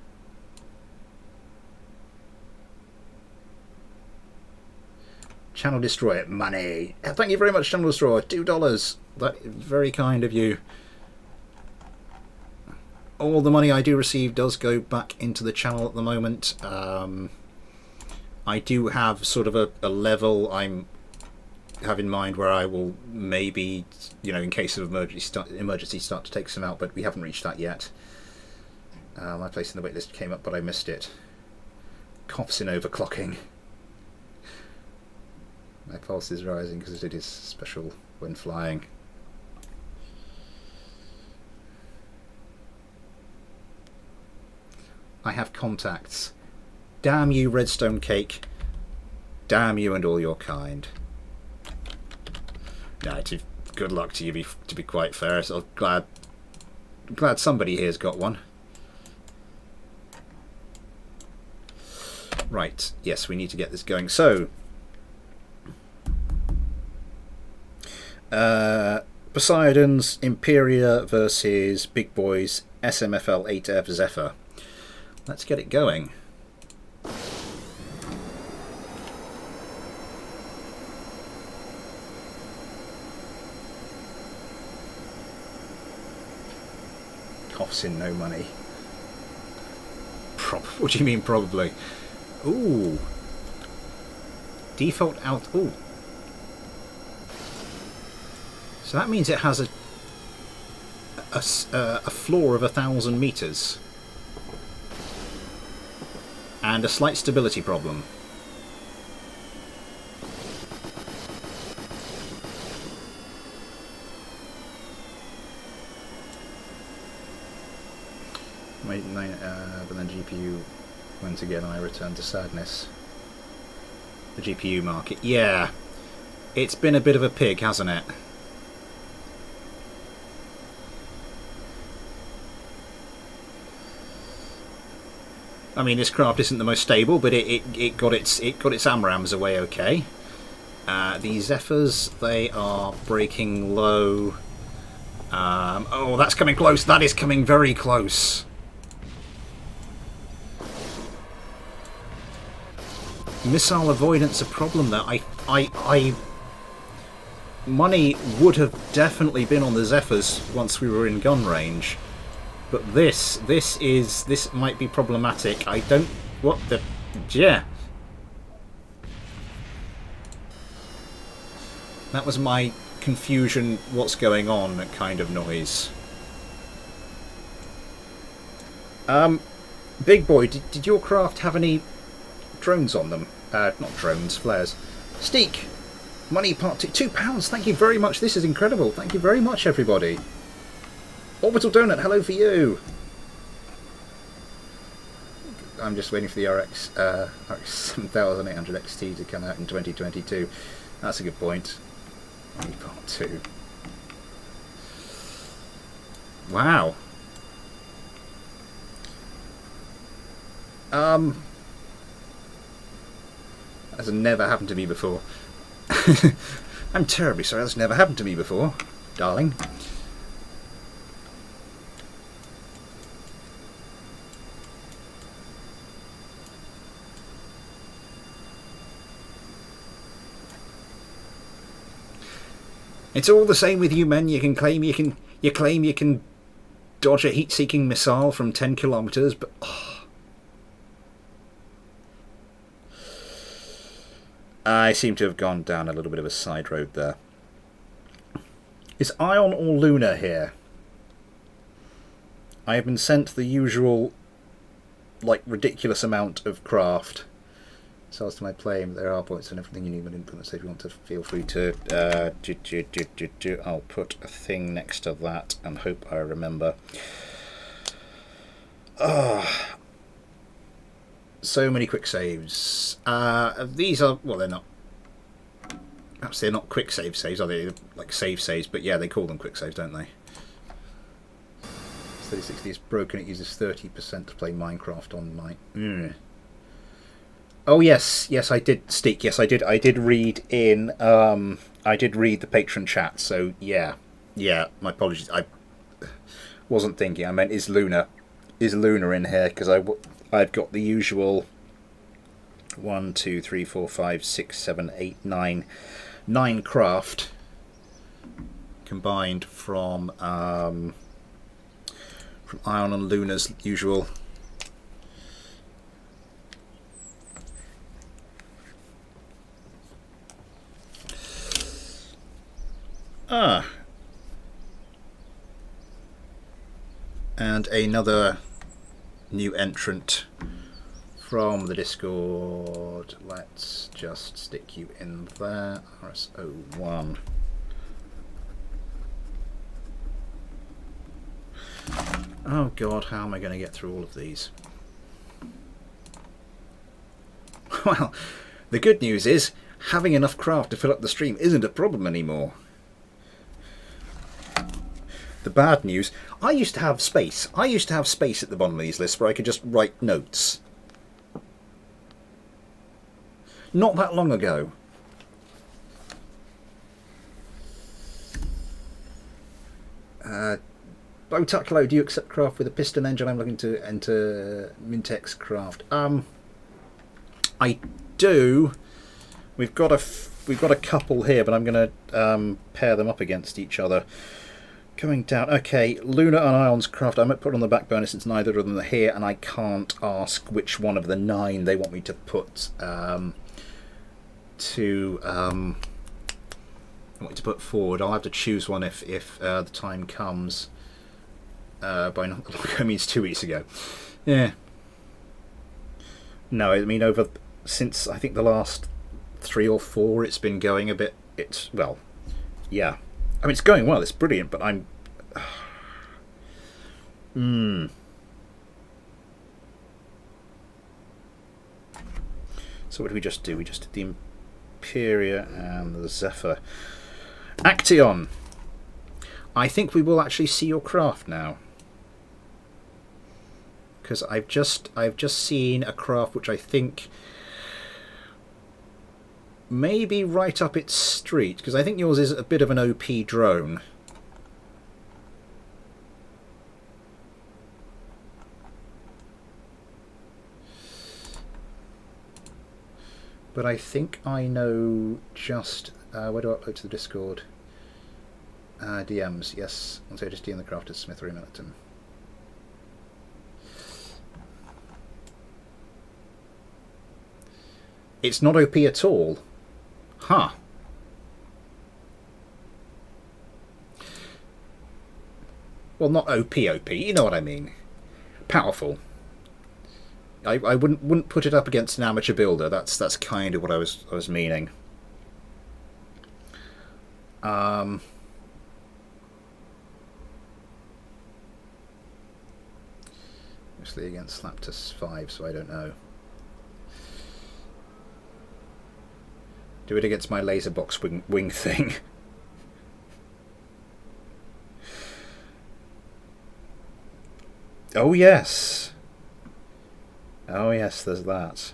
Channel Destroyer, money. Thank you very much, Channel Destroyer. $2. That is very kind of you. All the money I do receive does go back into the channel at the moment. I do have sort of a level I have in mind where I will maybe, you know, in case of emergency start to take some out, but we haven't reached that yet. My place in the waitlist came up, but I missed it. Coughs in overclocking. My pulse is rising because it is special when flying. I have contacts. Damn you, Redstone Cake. Damn you and all your kind. No, good luck to you, to be quite fair. So glad somebody here's got one. Right, yes, we need to get this going. So, Poseidon's Imperia versus Big Boy's SMFL 8F Zephyr. Let's get it going. Coughs in no money. What do you mean probably? Ooh. Default out. Ooh. So that means it has a floor of 1,000 meters and a slight stability problem. But then GPU, once again I return to sadness. The GPU market, yeah, it's been a bit of a pig, hasn't it? I mean, this craft isn't the most stable, but it got its AMRAMs away okay. The Zephyrs, they are breaking low. Oh, that's coming close. That is coming very close. Missile avoidance a problem there. Money would have definitely been on the Zephyrs once we were in gun range. But this might be problematic. I don't... what the... yeah. That was my confusion, what's going on kind of noise. Big Boy, did your craft have any drones on them? Not drones, flares. Steak! Money part 2. £2, thank you very much. This is incredible. Thank you very much, everybody. Orbital Donut, hello for you. I'm just waiting for the RX 7800 XT to come out in 2022. That's a good point. Money part 2. Wow. That's never happened to me before. I'm terribly sorry, that's never happened to me before, darling. It's all the same with you men. You claim you can dodge a heat-seeking missile from 10 kilometers, but I seem to have gone down a little bit of a side road there. Is Ion or Luna here? I have been sent the usual, like, ridiculous amount of craft. So as to my claim, there are points and everything you need, but input. So if you want to, feel free to. I'll put a thing next to that and hope I remember. So many quick saves. These are, well, they're not. Perhaps they're not quick saves, are they? They're like save saves, but yeah, they call them quick saves, don't they? 3060 is broken. It uses 30% to play Minecraft on my. Oh yes, I did, Steak. Yes, I did read in. I did read the patron chat. So yeah. My apologies. I wasn't thinking. I meant is Luna in here? Because I've got the usual 1, 2, 3, 4, 5, 6, 7, 8, 9 craft combined from Ion and Luna's usual. And another new entrant from the Discord. Let's just stick you in there. RS01. Oh god, how am I going to get through all of these? Well, the good news is having enough craft to fill up the stream isn't a problem anymore. The bad news, I used to have space. I used to have space at the bottom of these lists where I could just write notes. Not that long ago. Botaklo, do you accept craft with a piston engine? I'm looking to enter Mintex craft. I do. We've got a couple here, but I'm going to pair them up against each other. Coming down. Okay, Luna and Ion's craft I might put on the back burner since neither of them are here, and I can't ask which one of the 9 they want me to put forward. I'll have to choose one if the time comes. By not long ago means 2 weeks ago. Yeah. No, I mean since I think the last 3 or 4, it's been going a bit. Yeah. I mean, it's going well. It's brilliant, but I'm. So what did we just do? We just did the Imperia and the Zephyr. Action. I think we will actually see your craft now, because I've just seen a craft which I think maybe right up its street, because I think yours is a bit of an OP drone. But I think I know just where do I upload to the Discord? DMs, yes. Once I just DM the craft at Smith or Milton. It's not OP at all. Huh. Well, not OP, you know what I mean. Powerful. I wouldn't put it up against an amateur builder. That's kind of what I was meaning. Obviously against Slaptus 5, so I don't know. Do it against my laser box wing thing. Oh yes. Oh yes, there's that.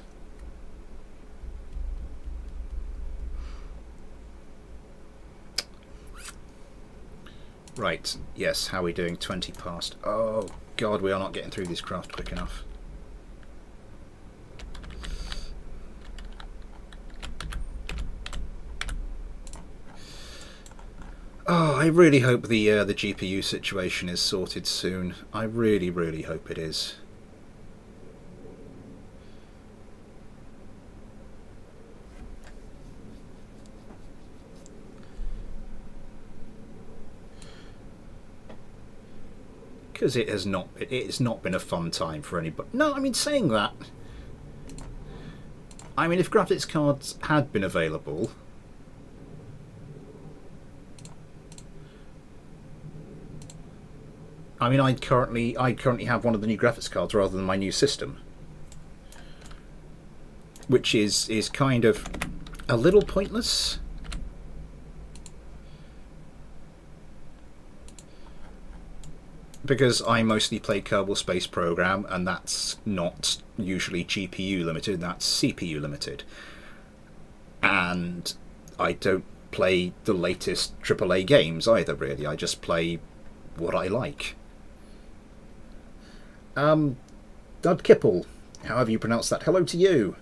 Right, yes, how are we doing? 20 past. Oh, God, we are not getting through this craft quick enough. Oh, I really hope the GPU situation is sorted soon. I really, really hope it is. Because it's not been a fun time for anybody. No, I mean, saying that, I mean, if graphics cards had been available, I mean, I'd currently have one of the new graphics cards rather than my new system, which is kind of a little pointless. Because I mostly play Kerbal Space Program, and that's not usually GPU limited, that's CPU limited. And I don't play the latest AAA games either, really. I just play what I like. Dud Kipple, however you pronounce that, hello to you.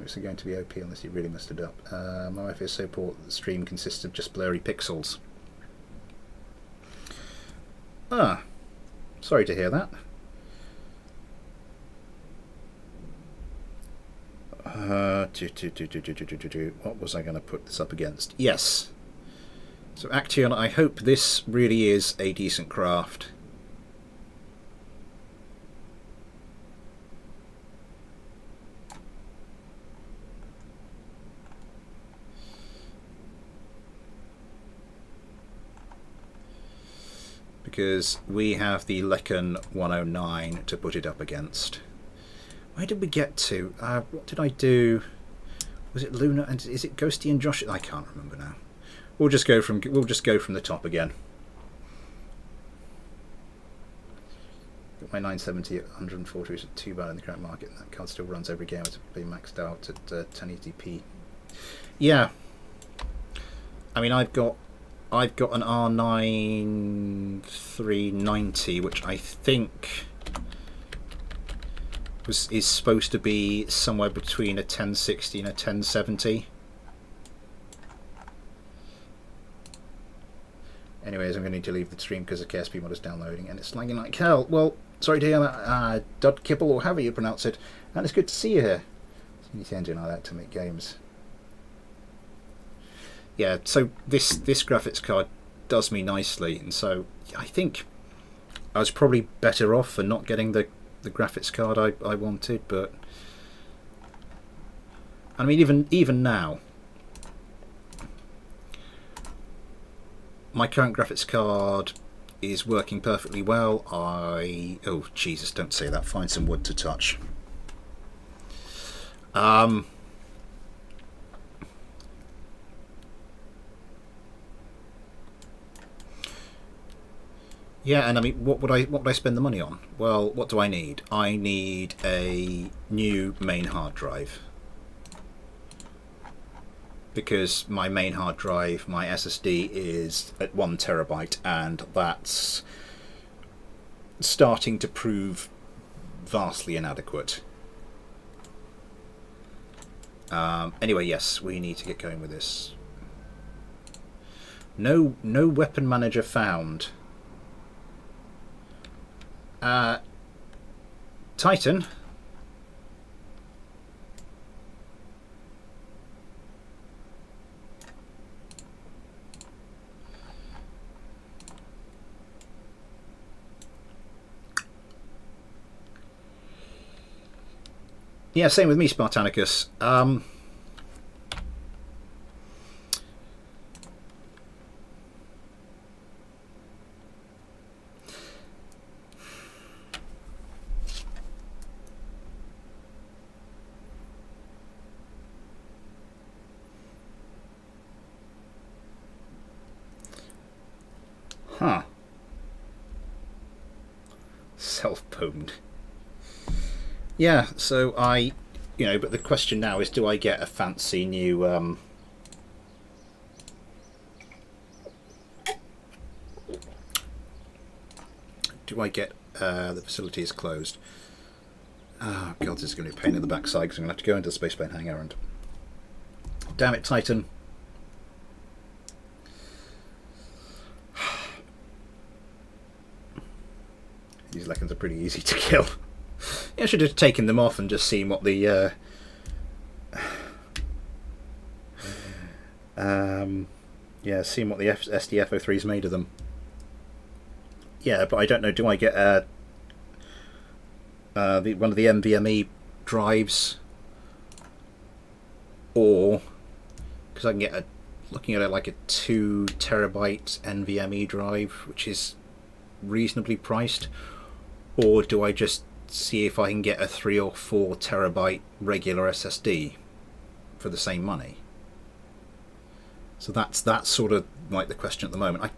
It's going to be OP unless you really messed it up. My wife is so poor that the stream consists of just blurry pixels. Ah, sorry to hear that. What was I going to put this up against? Yes. So Action, I hope this really is a decent craft. Because we have the Lecken 109 to put it up against. Where did we get to? What did I do? Was it Luna and is it Ghosty and Josh? I can't remember now. We'll just go from the top again. Got my 970 at 140, which is too bad in the current market. That card still runs every game. It's been maxed out at 1080p. Yeah. I mean, I've got an R9 390, which I think is supposed to be somewhere between a 1060 and a 1070. Anyways, I'm going to need to leave the stream because the KSP mod is downloading and it's lagging like hell. Well, sorry to hear that, Dud Kipple, or however you pronounce it, and it's good to see you here. It's a neat engine like that to make games. Yeah, so this graphics card does me nicely, and so I think I was probably better off for not getting the graphics card I wanted, but I mean even now my current graphics card is working perfectly well. Oh Jesus, don't say that, find some wood to touch. Yeah, and I mean, what would I spend the money on? Well, what do I need? I need a new main hard drive. Because my main hard drive, my SSD, is at 1 terabyte, and that's starting to prove vastly inadequate. Anyway, yes, we need to get going with this. No weapon manager found. Titan. Yeah, same with me, Spartanicus. Huh. Self-pwned. Yeah, so but the question now is, do I get a fancy new do I get the facility is closed? Oh god, this is going to be a pain in the backside because I'm going to have to go into the space plane hangar and... Damn it, Titan. These Lekins are pretty easy to kill. Yeah, I should have taken them off and just seen what the yeah, seen what the SDF-03's made of them. Yeah, but I don't know. Do I get one of the NVMe drives, or because I can get looking at it like a 2 terabyte NVMe drive, which is reasonably priced, or do I just see if I can get a 3 or 4 terabyte regular SSD for the same money? So that's sort of like the question at the moment.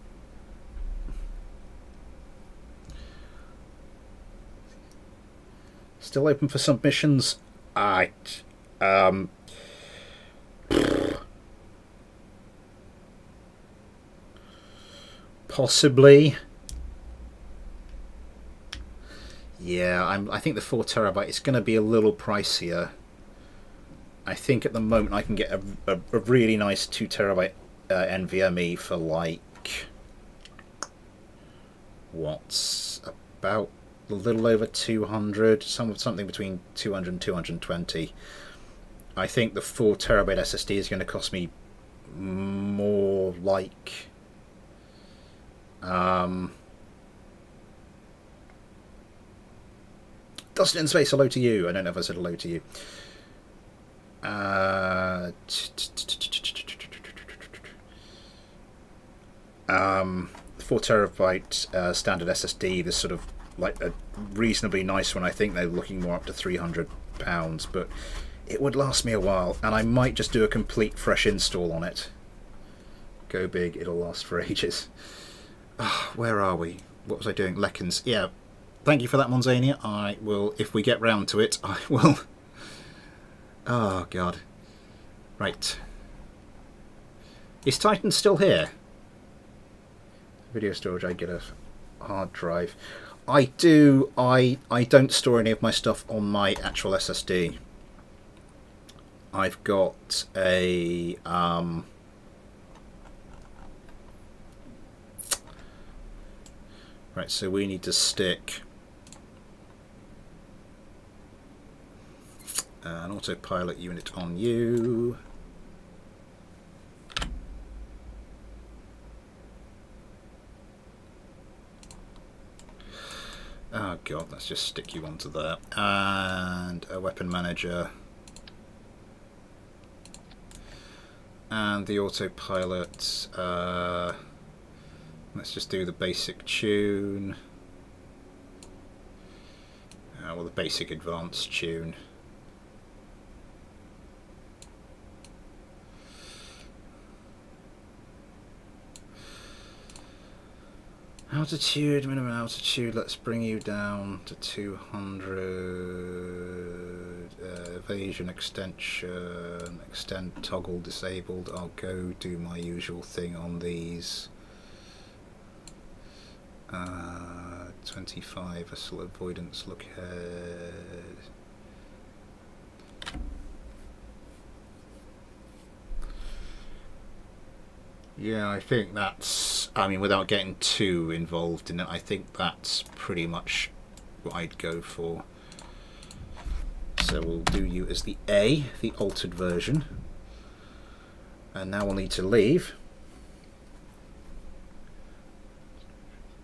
Still open for submissions? Possibly. Yeah, I think the 4 terabyte is going to be a little pricier. I think at the moment I can get a really nice 2 terabyte NVMe for like what's about a little over 200, something between 200 and 220. I think the 4 terabyte SSD is going to cost me more like Dustin in Space, hello to you. I don't know if I said hello to you. 4 terabyte standard SSD, this sort of like a reasonably nice one. I think they're looking more up to £300, but it would last me a while, and I might just do a complete fresh install on it. Go big, it'll last for ages. Where are we? What was I doing? Lekins. Yeah, thank you for that, Monzania. I will, if we get round to it, I will. Oh god. Right. Is Titan still here? Video storage, I get a hard drive. I do. I don't store any of my stuff on my actual SSD. I've got a right, so we need to stick an autopilot unit on you. Oh god, let's just stick you onto there. And a weapon manager. And the autopilot. Let's just do the basic tune. Well, the basic advanced tune. Altitude, minimum altitude, let's bring you down to 200. Evasion, extension, extend toggle disabled. I'll go do my usual thing on these. 25, vessel avoidance, look ahead. Yeah, I think that's, I mean, without getting too involved in it, I think that's pretty much what I'd go for. So we'll do you as the A, the altered version. And now we'll need to leave.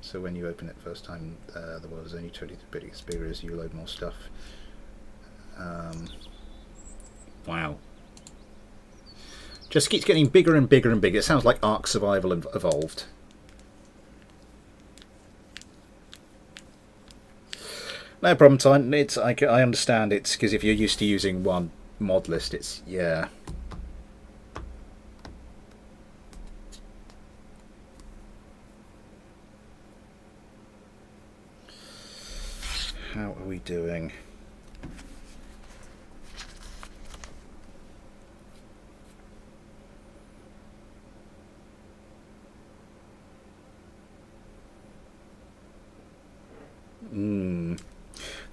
So when you open it first time, the world is only 22-bit experience, you load more stuff. Wow. Just keeps getting bigger and bigger and bigger. It sounds like Ark Survival evolved. No problem, Time. It's I understand it's because if you're used to using one mod list, it's yeah. How are we doing?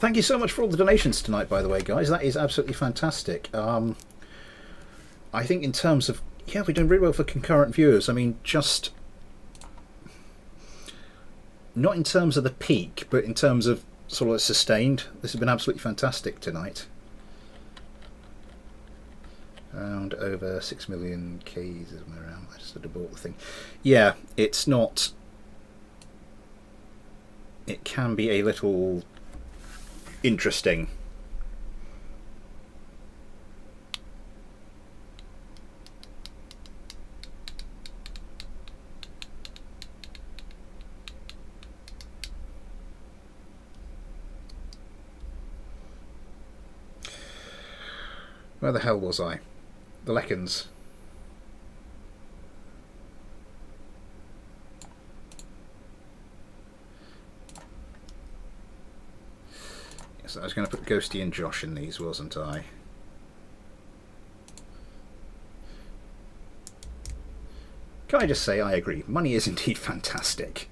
Thank you so much for all the donations tonight, by the way, guys. That is absolutely fantastic. I think in terms of, yeah, we're doing really well for concurrent viewers. I mean, just not in terms of the peak, but in terms of sort of sustained. This has been absolutely fantastic tonight. Around over 6 million keys is around. I just had to bought the thing. Yeah, it's not. It can be a little interesting. Where the hell was I? The Leckens. Yes, I was going to put Ghosty and Josh in these, wasn't I? Can I just say I agree? Money is indeed fantastic.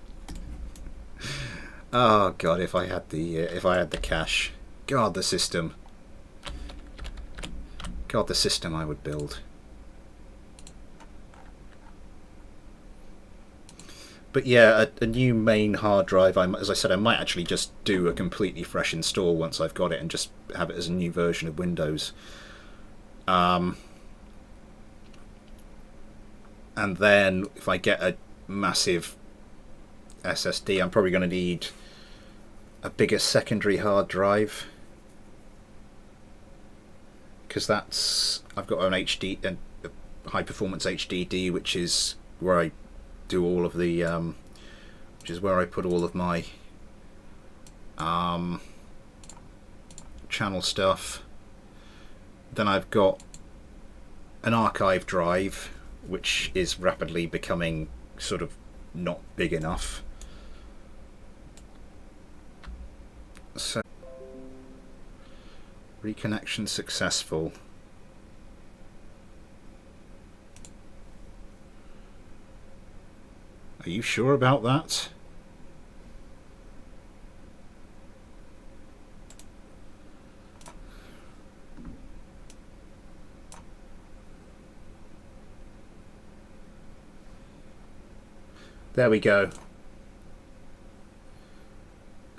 Oh God, if I had the cash, God, the system. God, the system I would build. But yeah, a new main hard drive, as I said, I might actually just do a completely fresh install once I've got it and just have it as a new version of Windows. And then if I get a massive SSD, I'm probably going to need a bigger secondary hard drive. Because I've got an HD and high performance HDD, which is where I do all of the, which is where I put all of my channel stuff. Then I've got an archive drive, which is rapidly becoming sort of not big enough. So. Reconnection successful. Are you sure about that? There we go.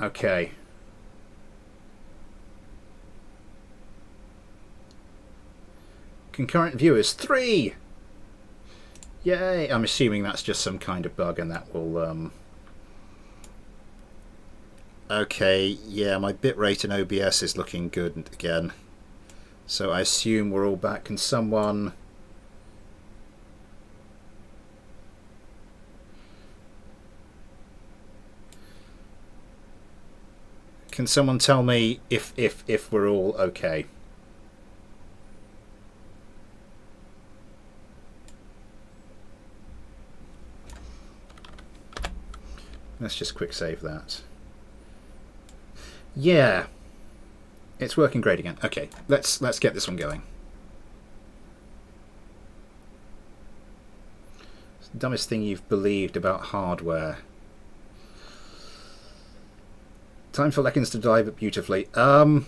Okay. Concurrent viewers 3. Yay! I'm assuming that's just some kind of bug, and that will okay, yeah, my bitrate in OBS is looking good again, so I assume we're all back. Can someone tell me if we're all okay? Let's just quick save that. Yeah, it's working great again. Okay, let's get this one going. It's the dumbest thing you've believed about hardware. Time for Leckens to dive it beautifully. It's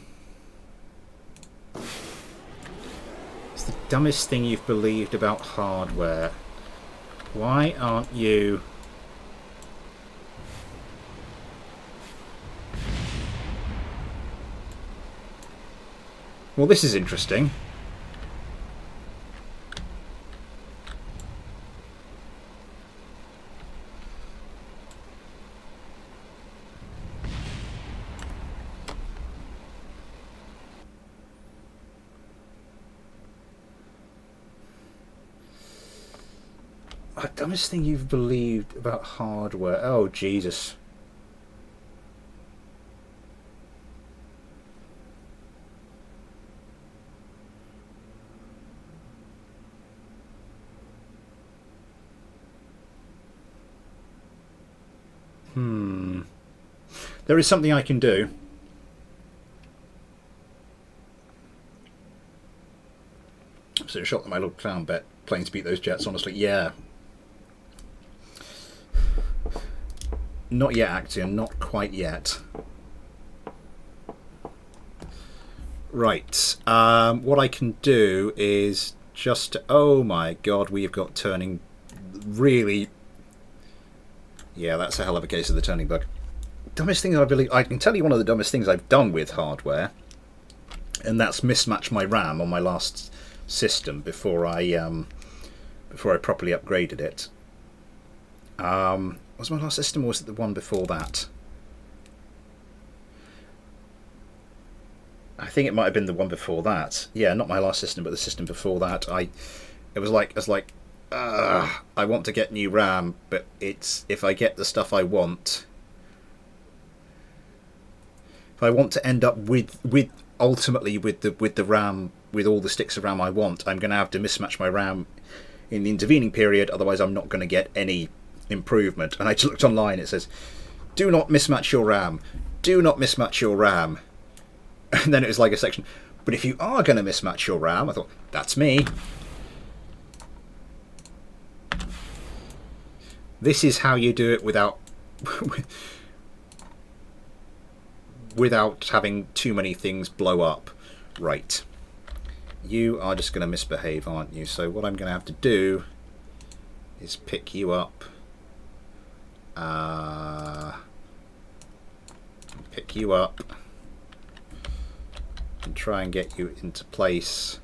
the dumbest thing you've believed about hardware. Why aren't you? Well, this is interesting. The dumbest thing you've believed about hardware. Oh, Jesus. There is something I can do. So a shot at my little clown bet. Planes beat those jets, honestly. Yeah. Not yet, Action. Not quite yet. Right. What I can do is just... Oh my god, we've got turning... Really... Yeah, that's a hell of a case of the turning bug. Dumbest thing I can tell you one of the dumbest things I've done with hardware, and that's mismatch my RAM on my last system before I properly upgraded it. Was my last system, or was it the one before that? I think it might have been the one before that. Yeah, not my last system, but the system before that. I was like, I want to get new RAM, but it's if I get the stuff I want, if I want to end up with ultimately with the RAM, with all the sticks of RAM I want, I'm going to have to mismatch my RAM in the intervening period. Otherwise, I'm not going to get any improvement. And I just looked online. It says, "Do not mismatch your RAM. Do not mismatch your RAM." And then it was like a section, but if you are going to mismatch your RAM, I thought, that's me. This is how you do it without without having too many things blow up. Right. You are just going to misbehave, aren't you? So what I'm going to have to do is pick you up. Pick you up. And try and get you into place.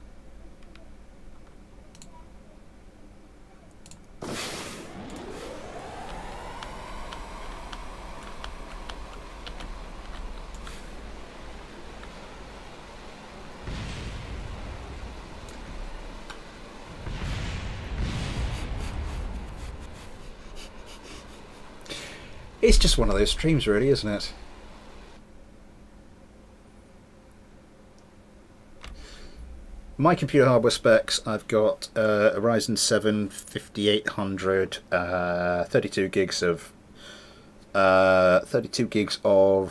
It's just one of those streams, really, isn't it? My computer hardware specs, I've got a Ryzen 7 5800, 32 gigs of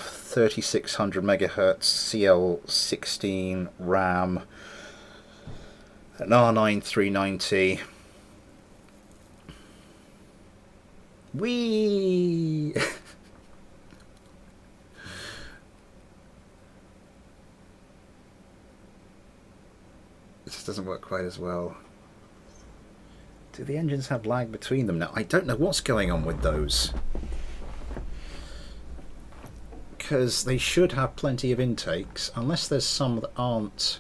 3600 megahertz CL16 RAM, an R9 390. Whee! This doesn't work quite as well. Do the engines have lag between them now? I don't know what's going on with those. Because they should have plenty of intakes, unless there's some that aren't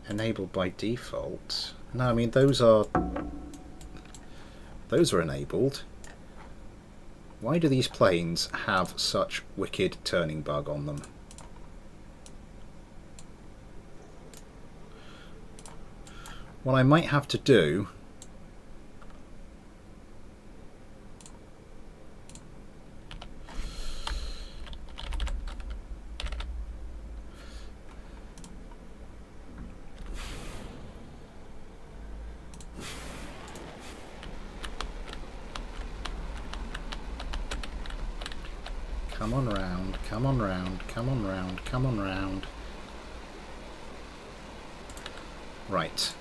enabled by default. No, I mean those are enabled. Why do these planes have such wicked turning bug on them? What I might have to do come on round, come on round, come on round, come on round. Right.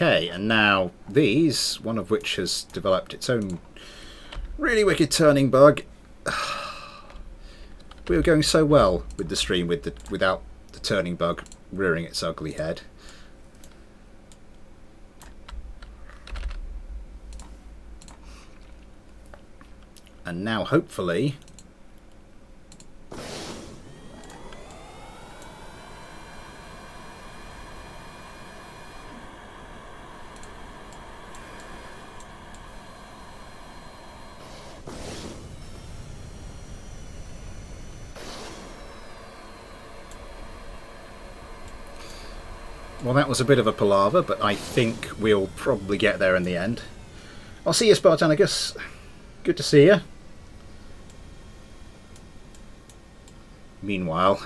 Okay, and now these, one of which has developed its own really wicked turning bug. We were going so well with the stream without the turning bug rearing its ugly head. And now hopefully well, that was a bit of a palaver, but I think we'll probably get there in the end. I'll see you, Spartanicus. Good to see you. Meanwhile,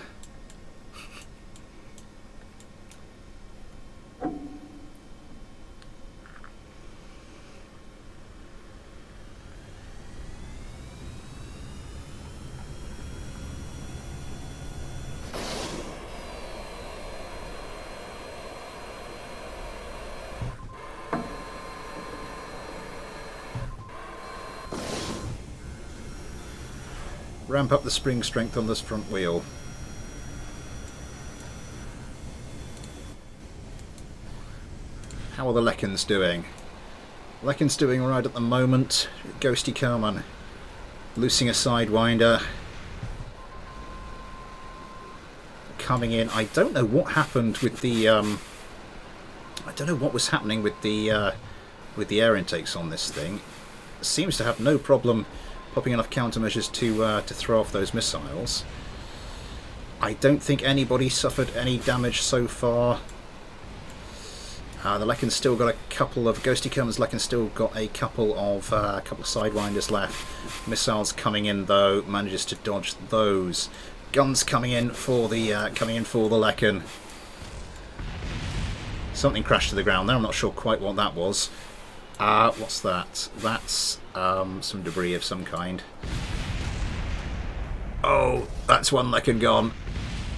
Ramp up the spring strength on this front wheel. How are the Leckens doing? Leckens doing alright at the moment. Ghosty Carman loosing a sidewinder. Coming in. I don't know what happened with the I don't know what was happening with the air intakes on this thing. It seems to have no problem popping enough countermeasures to throw off those missiles. I don't think anybody suffered any damage so far. The Lecken's still got a couple of Ghosty Kerman's Lecken's still got a couple of sidewinders left. Missiles coming in though, manages to dodge those. Guns coming in for the Lecken. Something crashed to the ground there. I'm not sure quite what that was. What's that? That's some debris of some kind. Oh, that's one Lecken gone.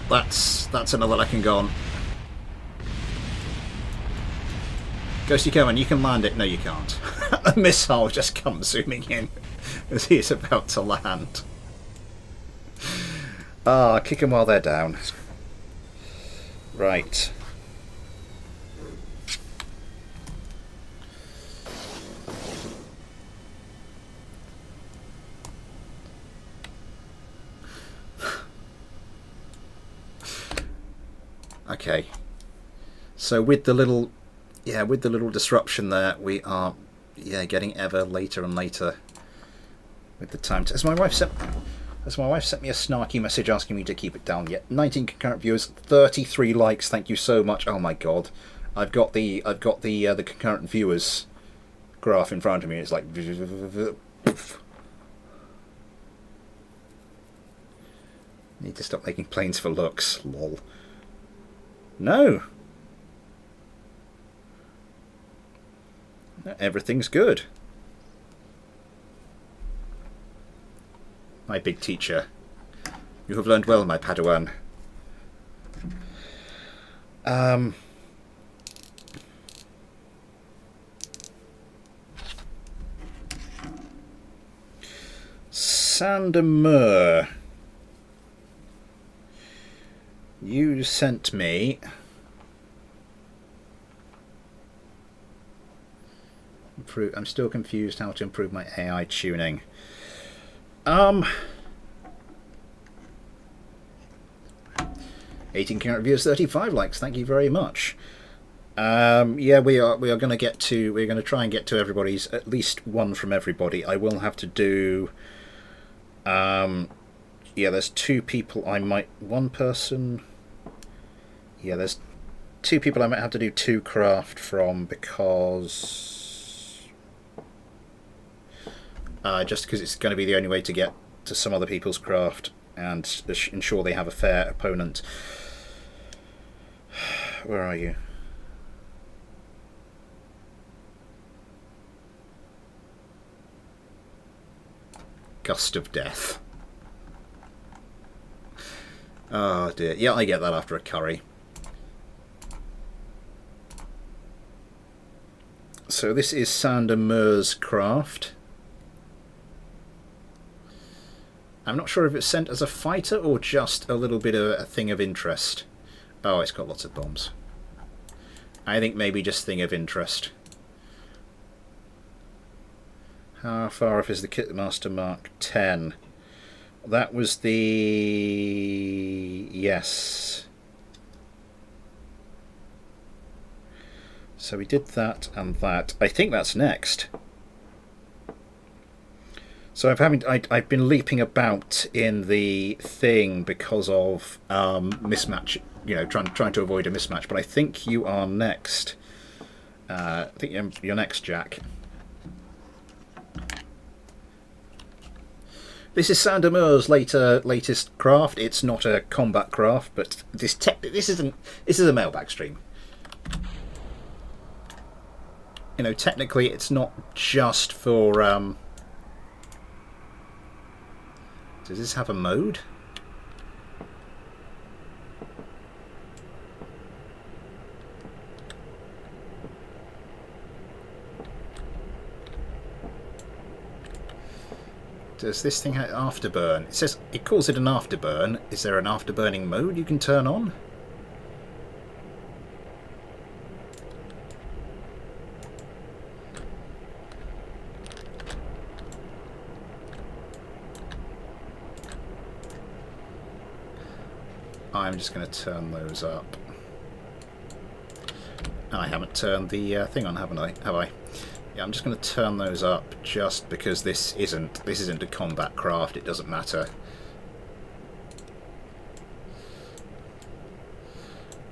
That's another Lecken gone. Ghosty Kerman, you can land it. No, you can't. The missile just comes zooming in as he's about to land. Kick them while they're down. Right. Okay. So with the little disruption there, we are getting ever later and later with the time. As my wife sent me a snarky message asking me to keep it down. Yet 19 concurrent viewers, 33 likes. Thank you so much. Oh my god, I've got the concurrent viewers graph in front of me. It's like need to stop making planes for looks. Lol. No. Everything's good. My big teacher. You have learned well, my Padawan. Sandermer. You sent me I'm still confused how to improve my AI tuning. 18 current reviews, 35 likes. Thank you very much. Yeah, we are going to get to. We're going to try and get to everybody's, at least one from everybody. I will have to do. Yeah, there's two people. One person. Yeah, there's two people I might have to do two craft from because. Just because it's going to be the only way to get to some other people's craft and ensure they have a fair opponent. Where are you? Gust of Death. Oh dear. Yeah, I get that after a curry. So this is Sandermer's craft. I'm not sure if it's sent as a fighter or just a little bit of a thing of interest. Oh, it's got lots of bombs. I think maybe just thing of interest. How far off is the Kitmaster Mark 10? That was the... yes. So we did that and that. I think that's next. So I've been leaping about in the thing because of mismatch, you know, trying to avoid a mismatch. But I think you are next. I think you're next, Jack. This is Sandermer's latest craft. It's not a combat craft, but this is a mailbag stream. You know, technically, it's not just for. Does this have a mode? Does this thing have afterburn? It says it calls it an afterburn. Is there an afterburning mode you can turn on? I'm just going to turn those up. I haven't turned the thing on, haven't I? Have I? Yeah, I'm just going to turn those up just because this isn't a combat craft. It doesn't matter.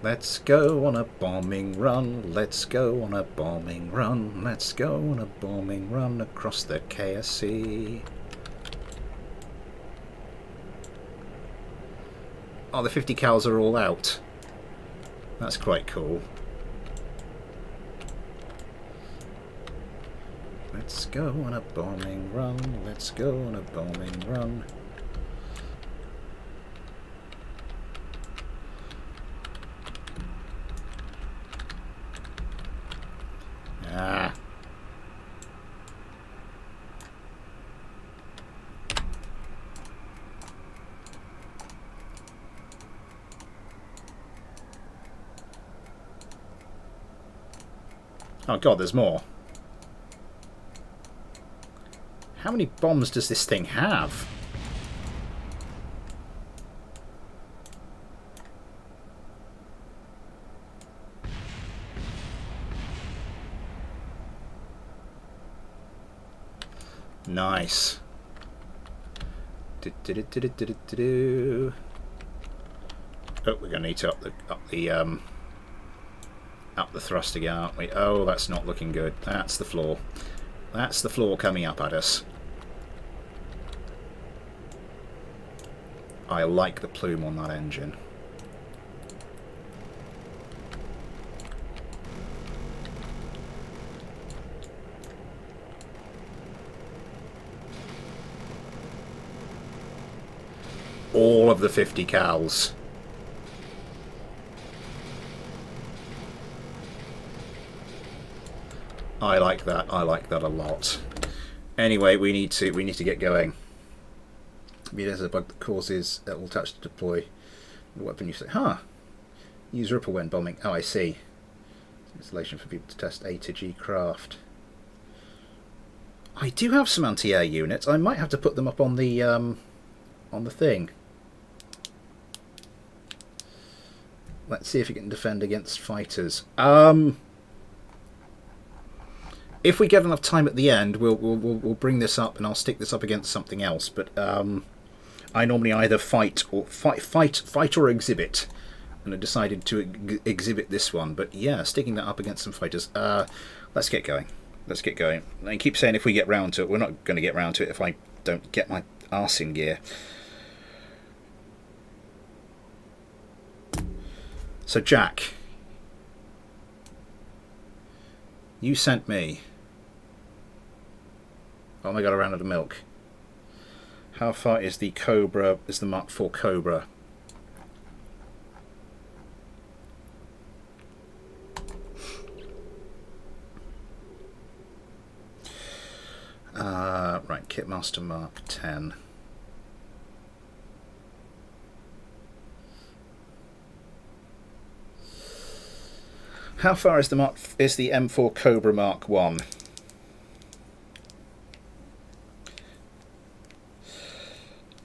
Let's go on a bombing run. Let's go on a bombing run. Let's go on a bombing run across the KSC. Oh, the 50 cals are all out. That's quite cool. Let's go on a bombing run. Let's go on a bombing run. Ah. Oh god, there's more. How many bombs does this thing have? Nice. Oh, we're going to need to up the thrust again, aren't we? Oh, that's not looking good. That's the floor. That's the floor coming up at us. I like the plume on that engine. All of the 50 cals. I like that. I like that a lot. Anyway, we need to get going. Maybe there's a bug that causes all touch to deploy the weapon. You say, huh? Use ripple when bombing. Oh, I see. Installation for people to test A to G craft. I do have some anti-air units. I might have to put them up on the thing. Let's see if it can defend against fighters. If we get enough time at the end, we'll bring this up, and I'll stick this up against something else. But I normally either fight or exhibit, and I decided to exhibit this one. But yeah, sticking that up against some fighters. Let's get going. Let's get going. I keep saying if we get round to it. We're not going to get round to it if I don't get my arse in gear. So Jack, you sent me. Oh my god, I ran out of milk. How far is the Cobra? Is the Mark IV Cobra? Right, Kitmaster Mark 10. How far is the M4 Cobra Mark 1?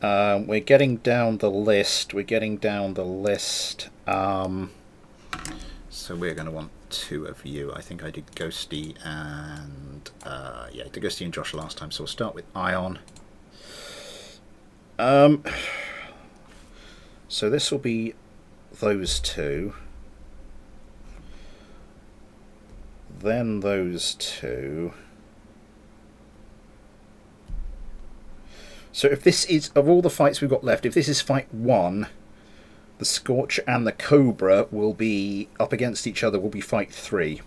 We're getting down the list. So we're going to want two of you. I think I did Ghosty and yeah, I did Ghosty and Josh last time. So we'll start with Ion. So this will be those two. Then those two. So if this is, of all the fights we've got left, if this is fight 1, the Scorch and the Cobra will be up against each other, will be fight 3.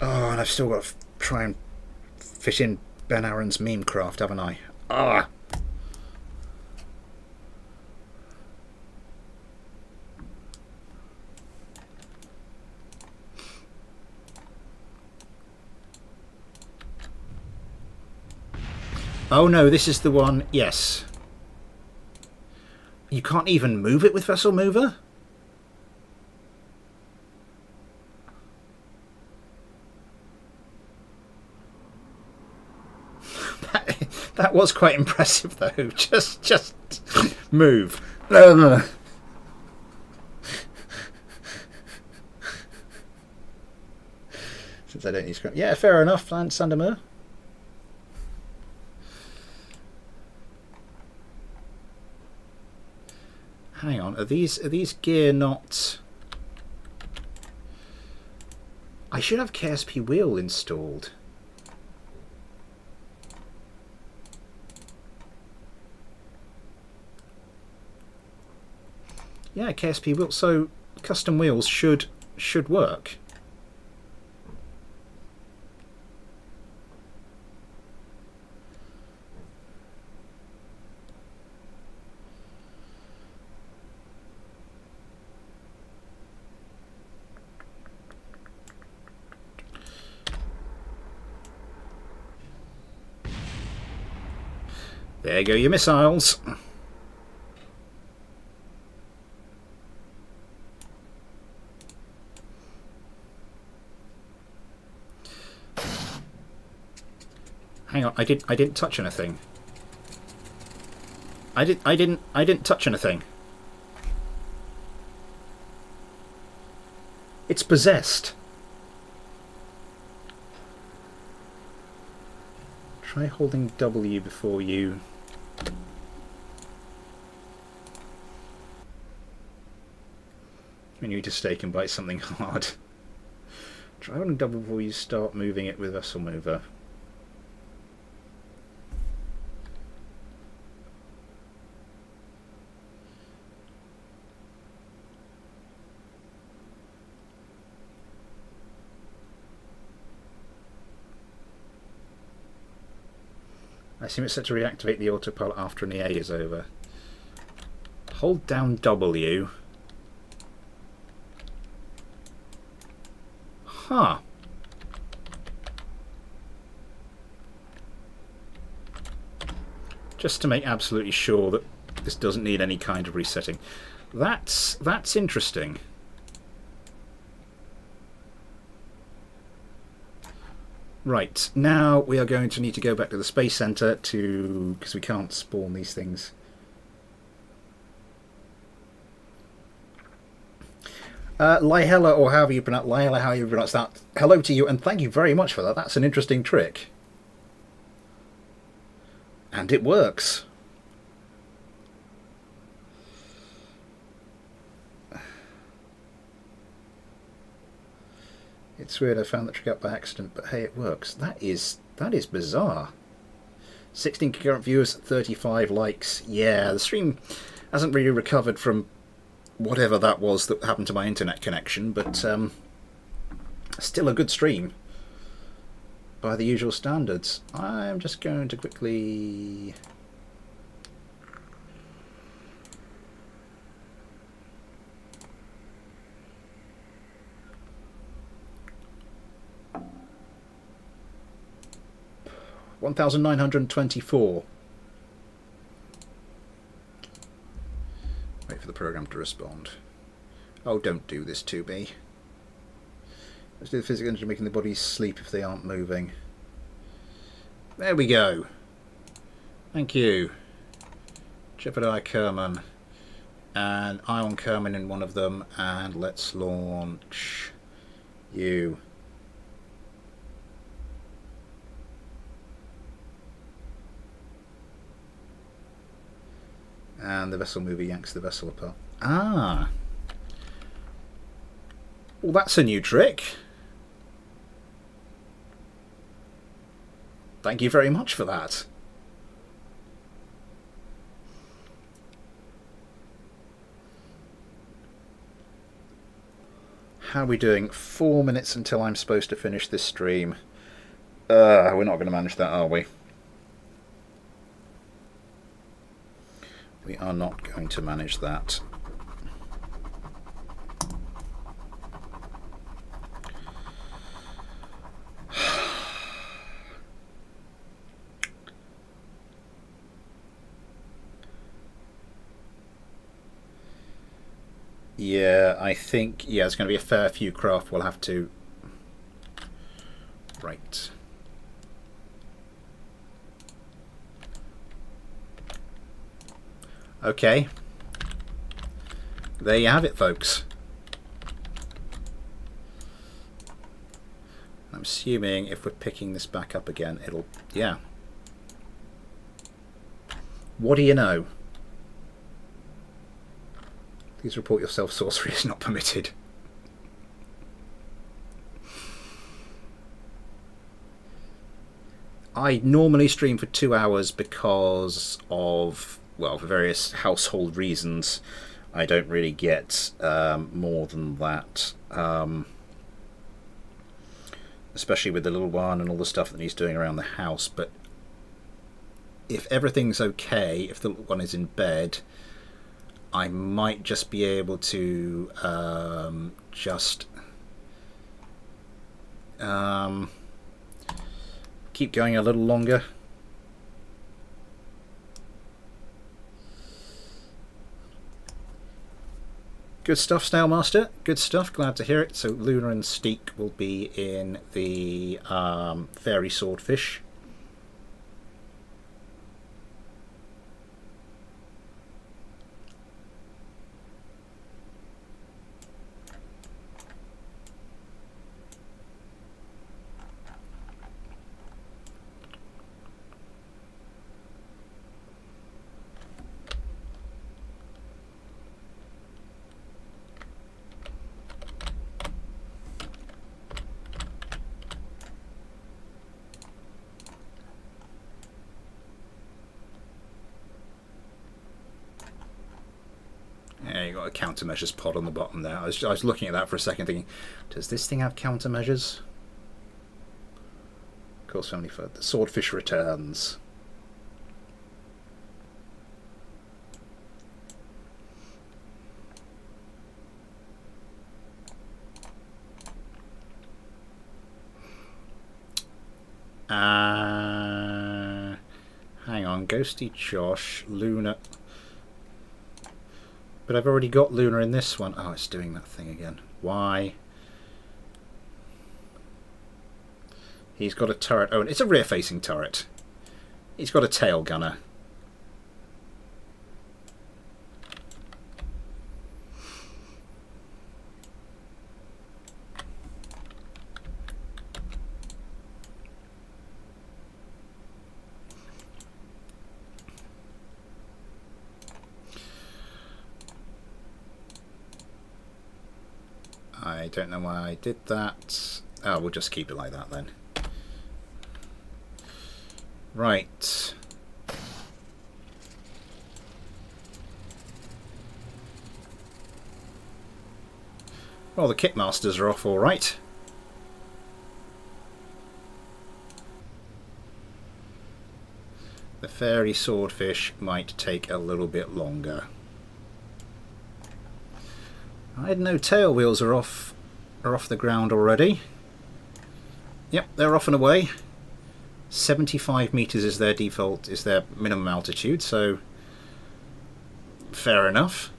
Oh, and I've still got to try and fit in Ben Aaron's meme craft, haven't I? Ah! Oh no, this is the one. Yes. You can't even move it with Vessel Mover? That was quite impressive, though. Just move. No. Since I don't use scrap. Yeah, fair enough, Sandermer. Hang on, are these gear not? I should have KSP wheel installed. Yeah, KSP wheel. So custom wheels should work. There go your missiles. Hang on, I didn't touch anything. I didn't touch anything. It's possessed. Try holding W before you. When you just taken by something hard. Try holding W before you start moving it with Vessel Mover. I assume it's set to reactivate the autopilot after an EA is over. Hold down W. Huh. Just to make absolutely sure that this doesn't need any kind of resetting. That's interesting. Right, now we are going to need to go back to the Space Center because we can't spawn these things. Lihella, or however you pronounce that. Hello to you, and thank you very much for that. That's an interesting trick. And it works. It's weird, I found the trick out by accident, but hey, it works. That is bizarre. 16 concurrent viewers, 35 likes. Yeah, the stream hasn't really recovered from whatever that was that happened to my internet connection, but still a good stream by the usual standards. I'm just going to quickly... $1,924. Wait for the program to respond. Oh, don't do this to me. Let's do the physical energy making the bodies sleep if they aren't moving. There we go. Thank you. Jeopardy Kerman. And Ion Kerman in one of them. And let's launch you. And the vessel mover yanks the vessel apart. Ah! Well, that's a new trick. Thank you very much for that. How are we doing? 4 minutes until I'm supposed to finish this stream. We're not going to manage that, are we? We are not going to manage that. Yeah, I think, yeah, there's going to be a fair few craft we'll have to... Right. Okay. There you have it, folks. I'm assuming if we're picking this back up again, it'll... Yeah. What do you know? Please report yourself. Sorcery is not permitted. I normally stream for 2 hours because of, well, for various household reasons. I don't really get more than that. Especially with the little one and all the stuff that he's doing around the house. But if everything's okay, if the little one is in bed, I might just be able to keep going a little longer. Good stuff, Snail Master. Good stuff. Glad to hear it. So Luna and Steak will be in the fairy swordfish. Yeah, you got a countermeasures pod on the bottom there. I was looking at that for a second thinking, does this thing have countermeasures? Of course, family for the swordfish returns. Hang on, Ghosty Josh, Luna. But I've already got Luna in this one. Oh, it's doing that thing again. Why? He's got a turret. Oh, and it's a rear-facing turret. He's got a tail gunner. I don't know why I did that. Oh, we'll just keep it like that then. Right. Well, the kitmasters are off all right. The fairy swordfish might take a little bit longer. I had no tail wheels are off the ground already. Yep, they're off and away. 75 meters is their default, is their minimum altitude, so fair enough.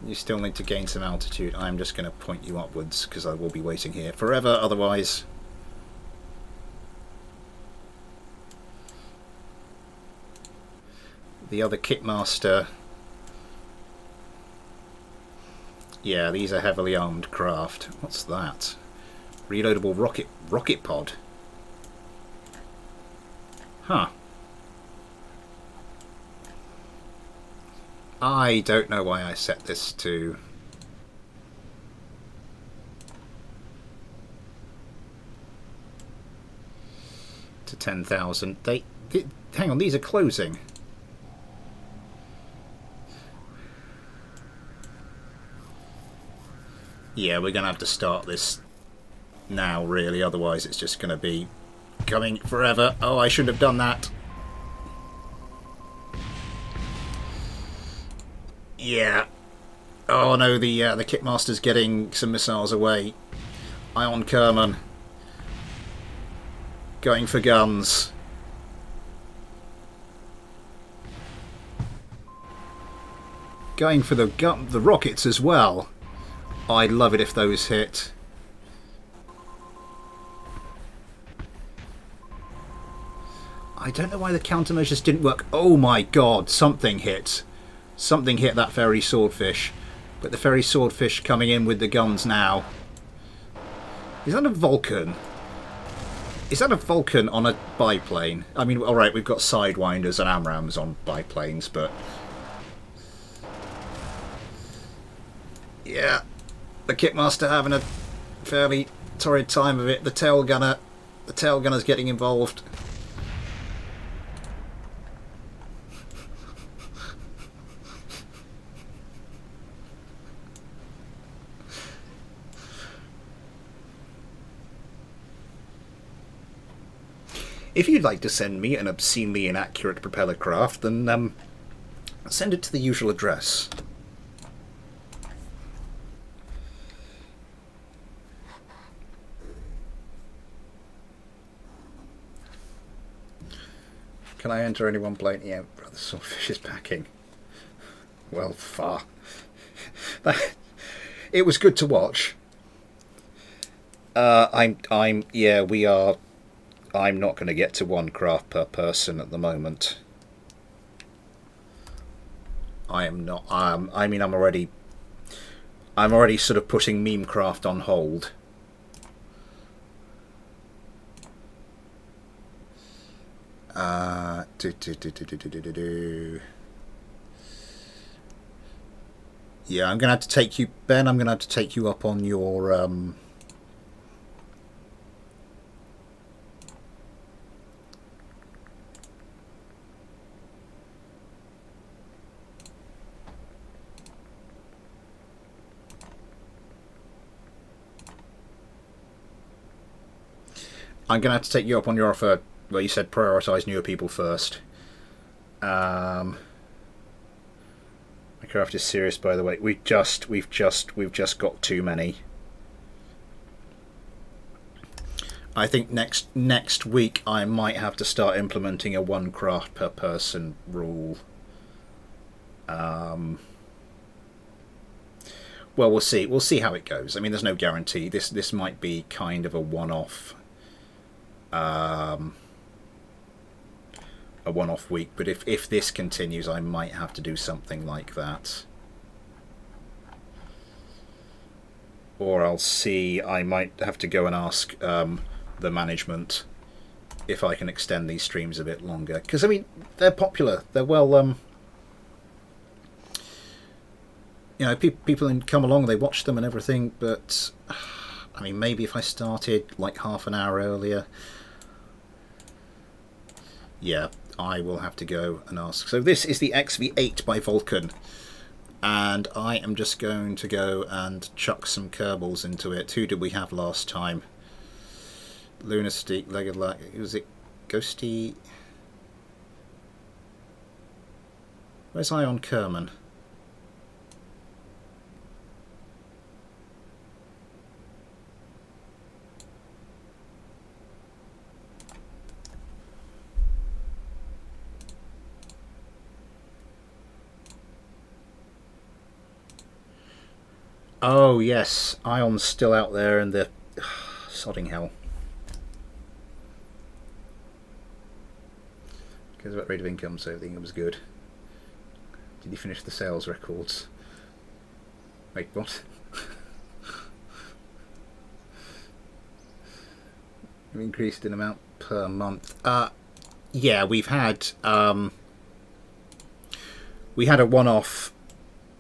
You still need to gain some altitude. I'm just going to point you upwards because I will be waiting here forever otherwise. The other kitmaster, yeah, these are heavily armed craft. What's that? Reloadable rocket pod. Huh. I don't know why I set this to 10,000. Hang on, these are closing. Yeah, we're going to have to start this now, really, otherwise it's just going to be coming forever. Oh, I shouldn't have done that. Yeah. Oh no, the kitmaster's getting some missiles away. Ion Kerman. Going for guns. Going for the rockets as well. I'd love it if those hit. I don't know why the countermeasures didn't work. Oh my god, something hit. Something hit that fairy swordfish. But the fairy swordfish coming in with the guns now. Is that a Vulcan? Is that a Vulcan on a biplane? I mean, alright, we've got Sidewinders and Amrams on biplanes, but... yeah, the Kitmaster having a fairly torrid time of it. The tail gunner's getting involved. If you'd like to send me an obscenely inaccurate propeller craft, then send it to the usual address. Can I enter any one plane? Yeah, brother Swordfish is packing. Well, far. It was good to watch. I'm not going to get to one craft per person at the moment. I am not. I mean, I'm already sort of putting meme craft on hold. Yeah, I'm going to have to take you, Ben. I'm going to have to take you up on your I'm going to have to take you up on your offer where you said prioritise newer people first. My craft is serious, by the way. We've just got too many. I think next week I might have to start implementing a one craft per person rule. Well, we'll see. We'll see how it goes. I mean, there's no guarantee. This might be kind of a one-off. A one-off week, but if this continues, I might have to do something like that, or I'll see. I might have to go and ask the management if I can extend these streams a bit longer, because I mean they're popular, they're well, you know, people come along, they watch them and everything, but I mean maybe if I started like half an hour earlier. Yeah, I will have to go and ask. So this is the XV8 by Vulcan, and I am just going to go and chuck some Kerbals into it. Who did we have last time? Lunastick, Legged Lack, was it Ghosty? Where's Ion Kerman? Oh yes, Ion's still out there in the sodding hell. Goes about rate of income, so everything was good. Did he finish the sales records? Wait, what? Increased in amount per month. Yeah, we've had a one-off.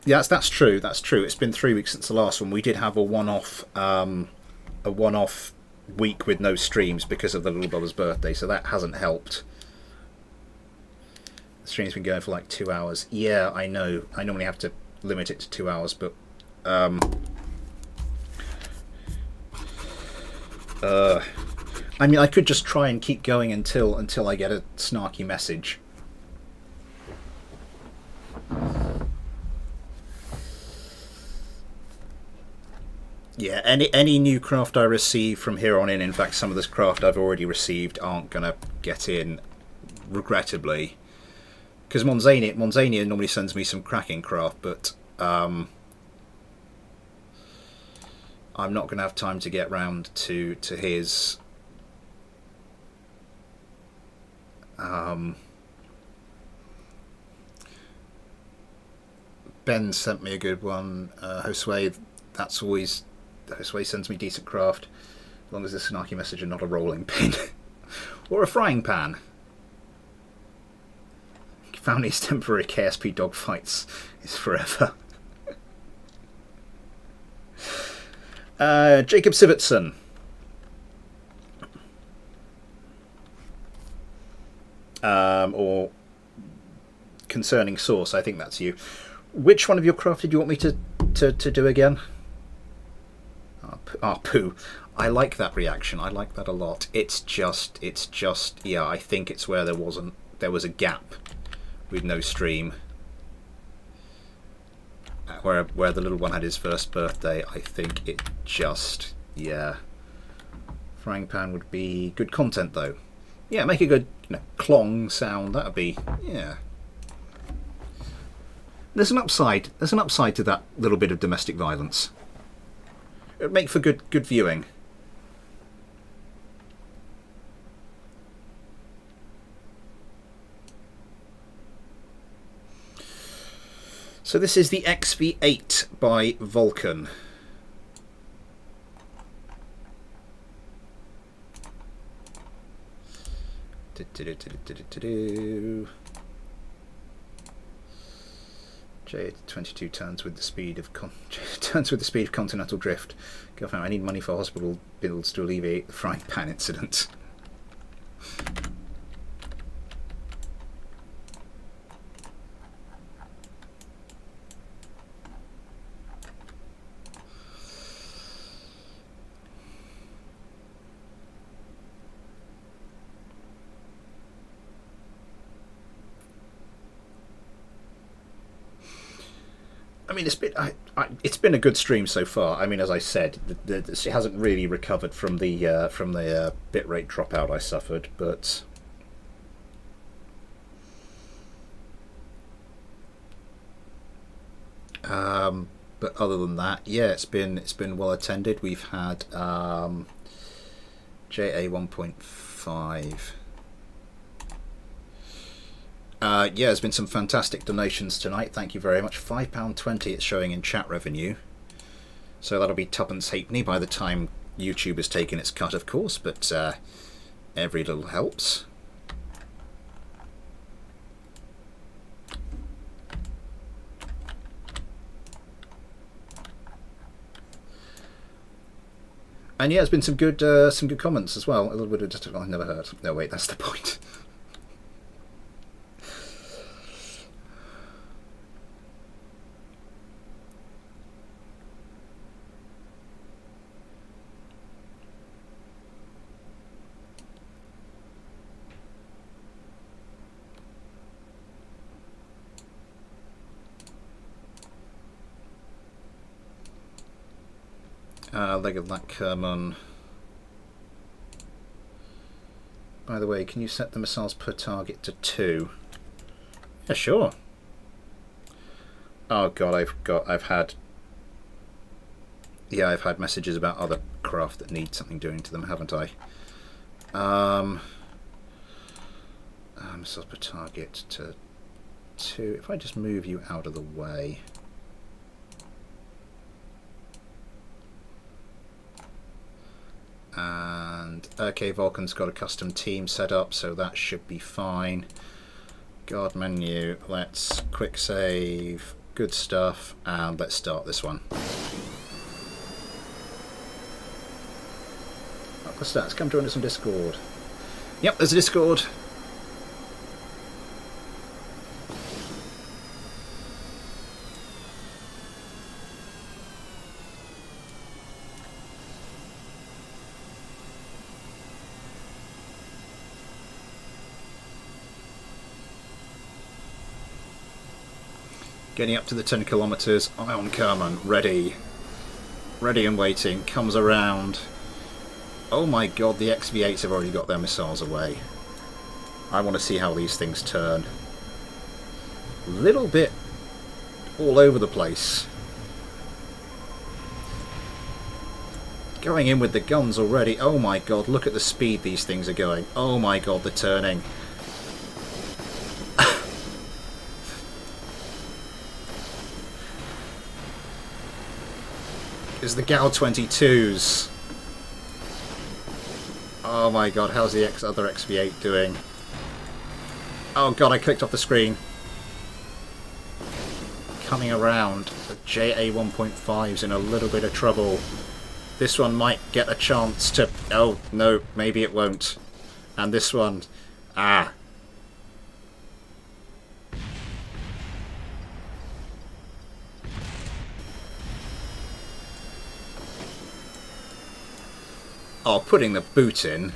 Yes, that's true. That's true. It's been 3 weeks since the last one. We did have a one-off week with no streams because of the little brother's birthday, so that hasn't helped. The stream's been going for like 2 hours. Yeah, I know. I normally have to limit it to 2 hours, but I mean, I could just try and keep going until I get a snarky message. Yeah, any new craft I receive from here on in fact, some of this craft I've already received aren't going to get in, regrettably. Because Monzania normally sends me some cracking craft, but I'm not going to have time to get round to his. Ben sent me a good one. Josue, that's always. Josue sends me decent craft, as long as it's a snarky message and not a rolling pin. Or a frying pan. Family's temporary KSP dogfights is forever. Jacob Sivertson. Or Concerning Source, I think that's you. Which one of your craft did you want me to do again? Poo. I like that reaction. I like that a lot. It's just, yeah, I think it's where there was a gap with no stream. Where the little one had his first birthday, I think it just, yeah. Frying pan would be good content though. Yeah, make a good, clong sound. That'd be, yeah. There's an upside. There's an upside to that little bit of domestic violence. It would make for good viewing. So this is the XV8 by Vulcan. J22 turns with the speed of continental drift. Girlfriend, I need money for hospital bills to alleviate the frying pan incident. I mean, it's been a good stream so far. I mean, as I said, it hasn't really recovered from the bitrate dropout I suffered, but other than that, yeah, it's been well attended. We've had JA 1.5. Yeah, there's been some fantastic donations tonight. Thank you very much. £5.20 it's showing in chat revenue. So that'll be tuppence halfpenny by the time YouTube has taken its cut, of course, but every little helps. And yeah, there's been some good comments as well. A little bit of just, I've never heard. No, wait, that's the point. Leg of that Kerman. By the way, can you set the missiles per target to 2? Yeah, sure. Oh god, I've had messages about other craft that need something doing to them, haven't I? Missiles per target to 2. If I just move you out of the way. And okay, Vulcan's got a custom team set up, so that should be fine. Guard menu, let's quick save, good stuff, and let's start this one. Up the stats, come join us on Discord. Yep, there's a Discord. Getting up to the 10 kilometres, Ion Kerman, ready. ready and waiting, comes around. Oh my god, the XV8s have already got their missiles away. I want to see how these things turn. Little bit all over the place. Going in with the guns already. Oh my god, look at the speed these things are going. Oh my god, they're turning. It's the Gal-22s. Oh my god, how's the other XV8 doing? Oh god, I clicked off the screen. Coming around. The JA-1.5's in a little bit of trouble. This one might get a chance to... Oh, no, maybe it won't. And this one... Ah. Oh, putting the boot in.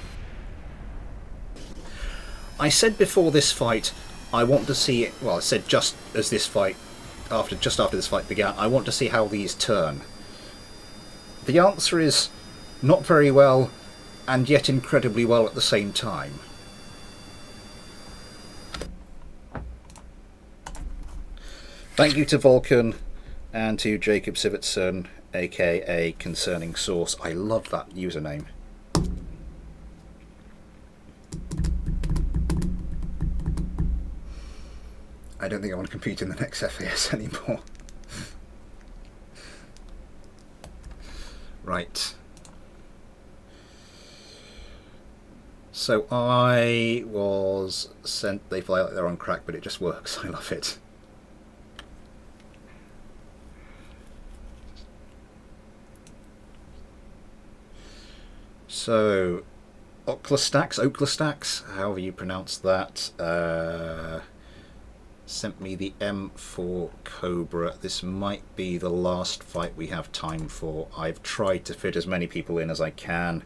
I said before this fight, I want to see it. Well, I said just as this fight, just after this fight began, I want to see how these turn. The answer is not very well, and yet incredibly well at the same time. Thank you to Vulcan and to Jacob Sivertson, aka Concerning Source. I love that username. I don't think I want to compete in the next FAS anymore. Right. So I was sent... They fly like they're on crack, but it just works. I love it. So, Oclastax, however you pronounce that, sent me the M4 Cobra. This might be the last fight we have time for. I've tried to fit as many people in as I can.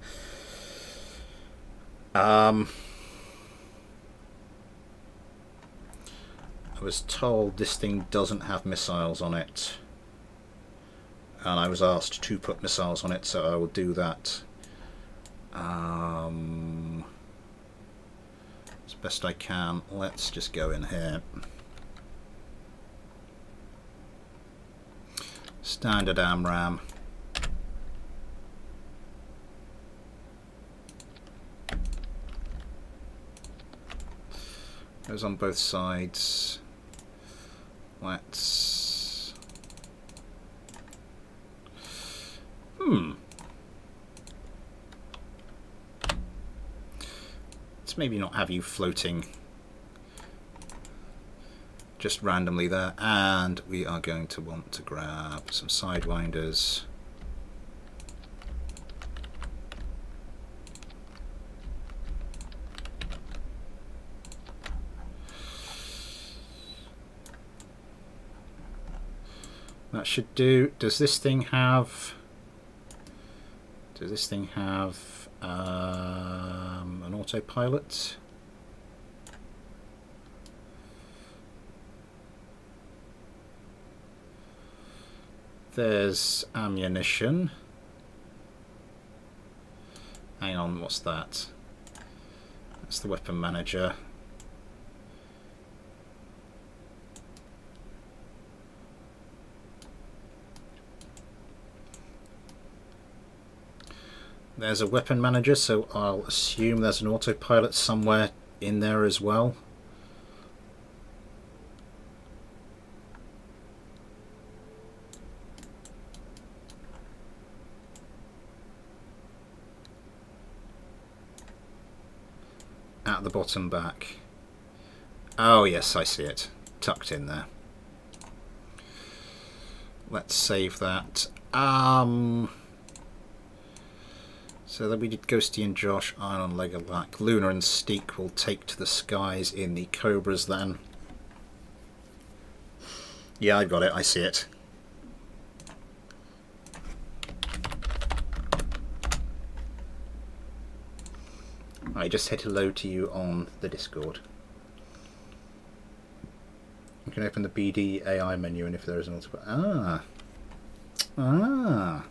I was told this thing doesn't have missiles on it, and I was asked to put missiles on it, so I will do that. As best I can. Let's just go in here. Standard AMRAM. Goes on both sides. Let's... Let's maybe not have you floating just randomly there, and we are going to want to grab some sidewinders. That should do. Does this thing have an autopilot? There's ammunition. Hang on, what's that? That's the weapon manager. There's a weapon manager, so I'll assume there's an autopilot somewhere in there as well. At the bottom back. Oh yes, I see it. Tucked in there. Let's save that. So that we did Ghosty and Josh, Iron on Legalac. Luna and Steak will take to the skies in the Cobras then. Yeah, I've got it. I see it. I just said hello to you on the Discord. You can open the BD AI menu, and if there is an autopilot... Ah.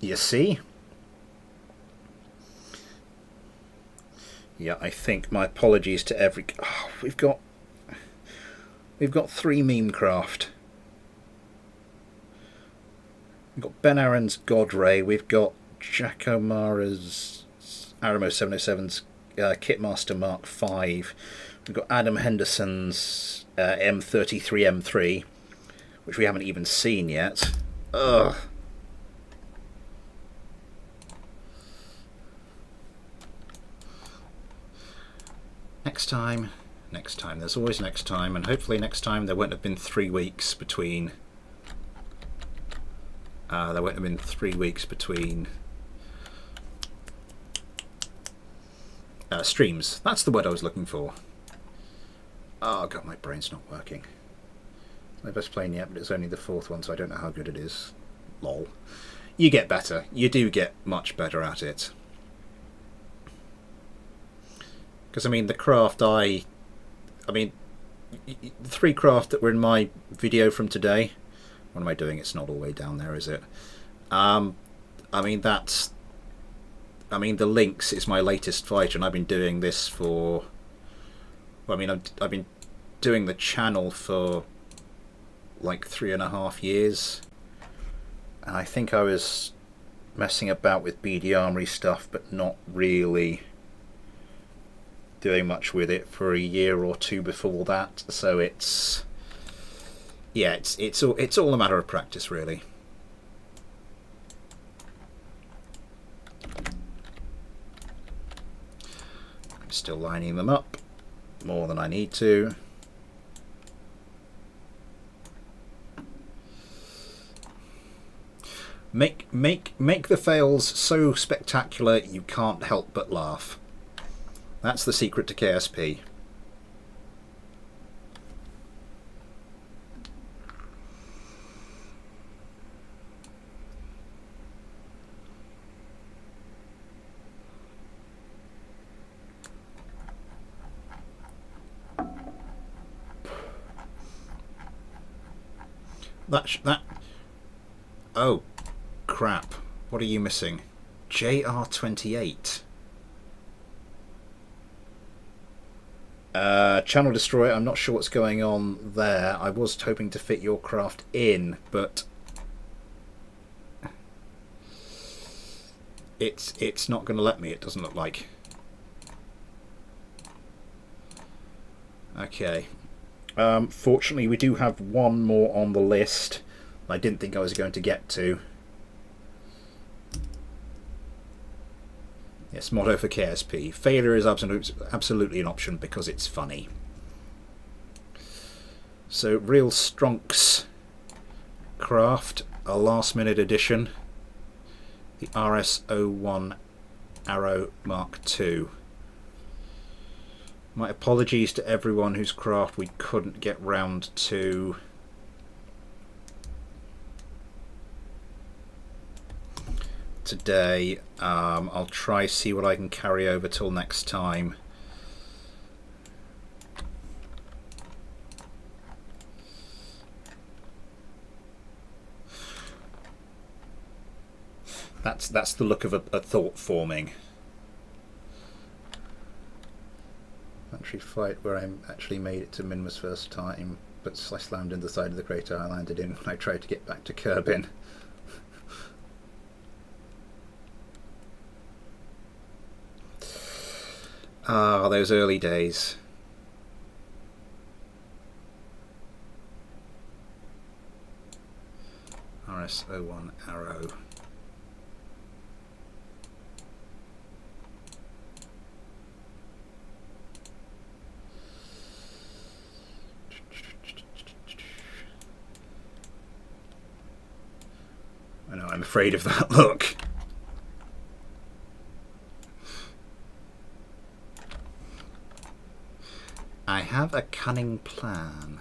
You see? Yeah, I think my apologies to every... Oh, we've got 3 meme craft. We've got Ben Aaron's God Ray. We've got Jack O'Mara's Aramo 707's Kitmaster Mark 5. We've got Adam Henderson's M33 M3, which we haven't even seen yet. Ugh. Next time. There's always next time, and hopefully next time there won't have been 3 weeks between. Streams. That's the word I was looking for. Oh god, my brain's not working. It's my best playing yet, but it's only the 4th one, so I don't know how good it is. Lol. You get better. You do get much better at it. Because, I mean, the craft the 3 craft that were in my video from today. What am I doing? It's not all the way down there, is it? The Lynx is my latest fighter, and I've been doing this for... Well, I've been doing the channel for like 3.5 years. And I think I was messing about with BD Armory stuff, but not really doing much with it for a year or 2 before that. So it's all a matter of practice, really. I'm still lining them up more than I need to. Make the fails so spectacular you can't help but laugh. That's the secret to KSP. That. Oh, crap! What are you missing? JR28. Channel Destroyer. I'm not sure what's going on there. I was hoping to fit your craft in, but it's not going to let me. It doesn't look like. Okay. Fortunately, we do have one more on the list I didn't think I was going to get to. Yes, motto for KSP. Failure is absolutely an option because it's funny. So, Real Stronk's craft, a last-minute addition. The RS01 Arrow Mark II. My apologies to everyone whose craft we couldn't get round to today. I'll try see what I can carry over till next time. That's the look of a thought forming. Factory fight where I actually made it to Minma's first time, but I slammed into the side of the crater I landed in when I tried to get back to Kerbin. Ah, those early days. RS01 Arrow. I know, I'm afraid of that look. I have a cunning plan.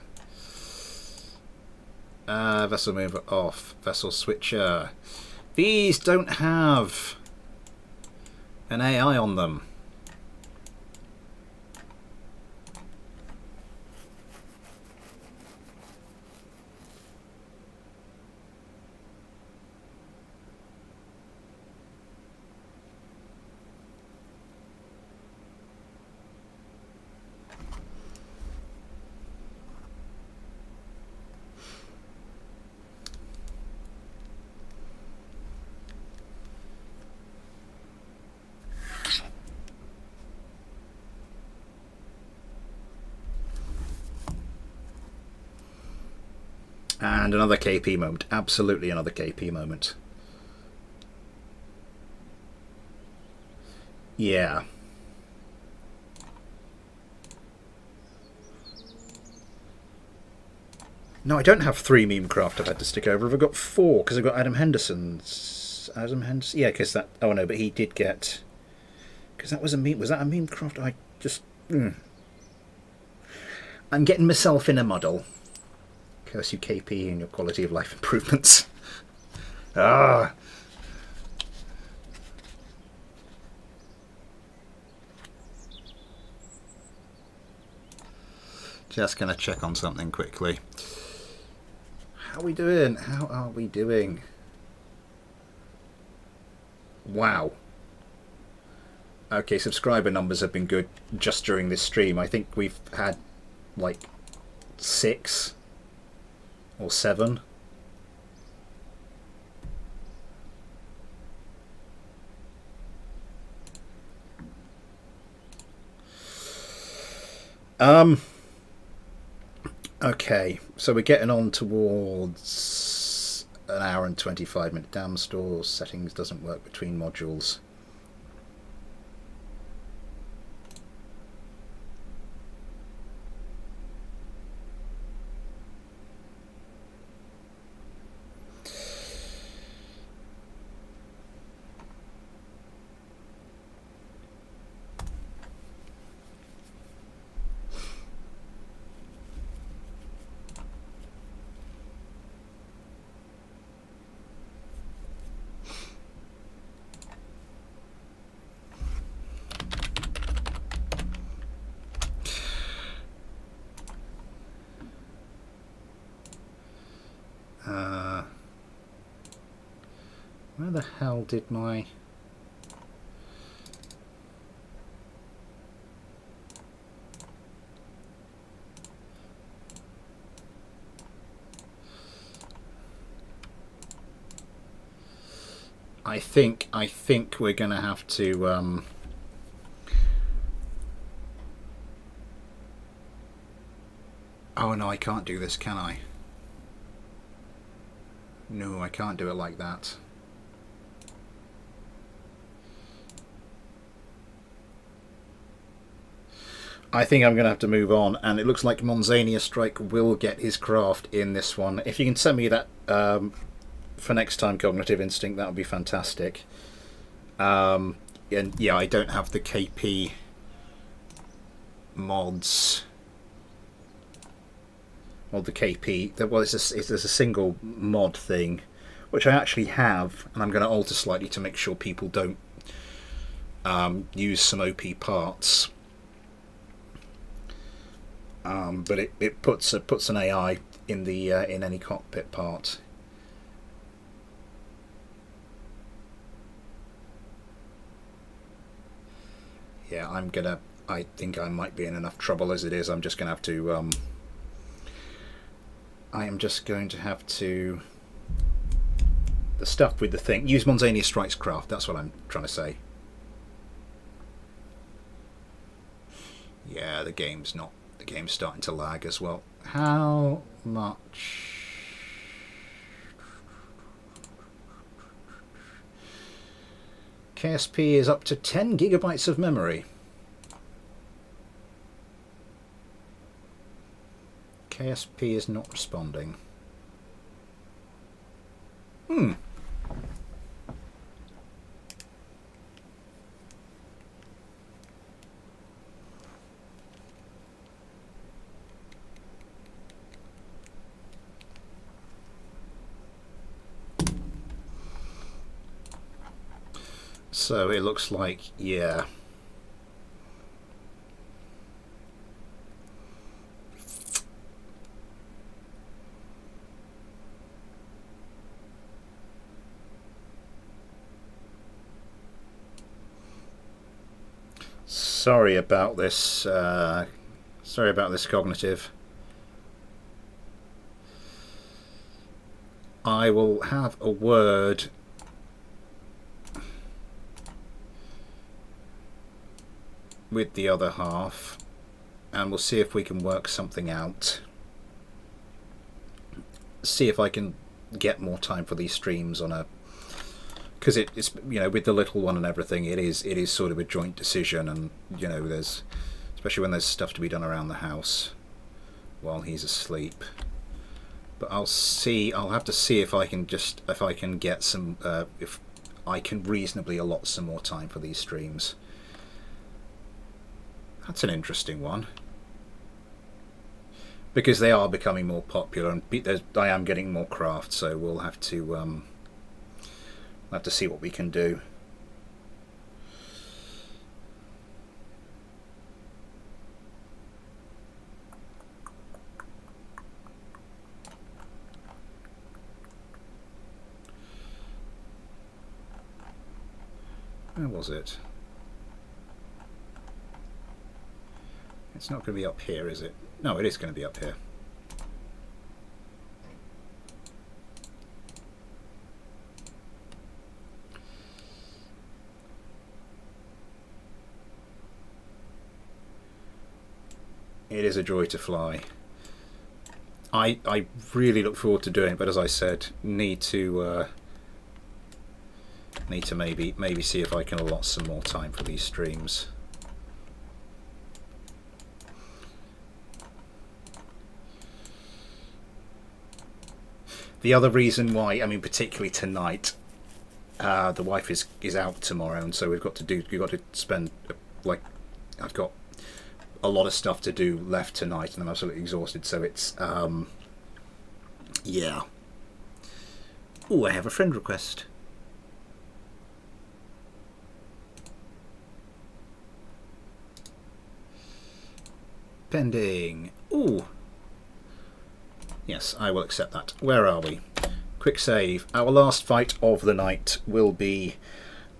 Vessel mover off. Vessel switcher. These don't have an AI on them. And another KP moment. Absolutely another KP moment. Yeah. No, I don't have 3 Memecraft I've had to stick over. I've got 4 because I've got Adam Henderson's. Adam Henderson? Yeah, because that. Oh no, but he did get. Because that was a meme. Was that a Memecraft? I just. I'm getting myself in a muddle. Curse you, KP, and your quality of life improvements. Ah. Just going to check on something quickly. How are we doing? How are we doing? Wow. Okay, subscriber numbers have been good just during this stream. I think we've had like 6 or 7. Okay, so we're getting on towards an hour and 25 minute. Damn store settings doesn't work between modules. Where the hell did my... I think we're going to have to... Oh no, I can't do this, can I? No, I can't do it like that. I think I'm going to have to move on, and it looks like Monzania Strike will get his craft in this one. If you can send me that for next time, Cognitive Instinct, that would be fantastic. And yeah, I don't have the KP mods. Or the KP. Well, it's a single mod thing, which I actually have, and I'm going to alter slightly to make sure people don't use some OP parts. But it puts an AI in the in any cockpit part. Yeah, I think I might be in enough trouble as it is. I'm just gonna have to. I am just going to have to. The stuff with the thing. Use Monzania Strike's craft. That's what I'm trying to say. Yeah, the game's starting to lag as well. How much? KSP is up to 10 gigabytes of memory. KSP is not responding. So it looks like, yeah. Sorry about this. Sorry about this, Cognitive. I will have a word with the other half, and we'll see if we can work something out. see if I can get more time for these streams on a, because it's, you know, with the little one and everything, it is sort of a joint decision, and you know, there's, especially when there's stuff to be done around the house while he's asleep. But I'll have to see if I can get some, if I can reasonably allot some more time for these streams. That's an interesting one, because they are becoming more popular, and I am getting more craft, so we'll have to see what we can do. Where was it? It's not going to be up here, is it? No, it is going to be up here. It is a joy to fly. I really look forward to doing it, but as I said, need to maybe see if I can allot some more time for these streams. The other reason why, I mean, particularly tonight, the wife is out tomorrow, and so we've got to spend, like, I've got a lot of stuff to do left tonight, and I'm absolutely exhausted. So it's yeah. Oh, I have a friend request. Pending. Ooh. Yes, I will accept that. Where are we? Quick save. Our last fight of the night will be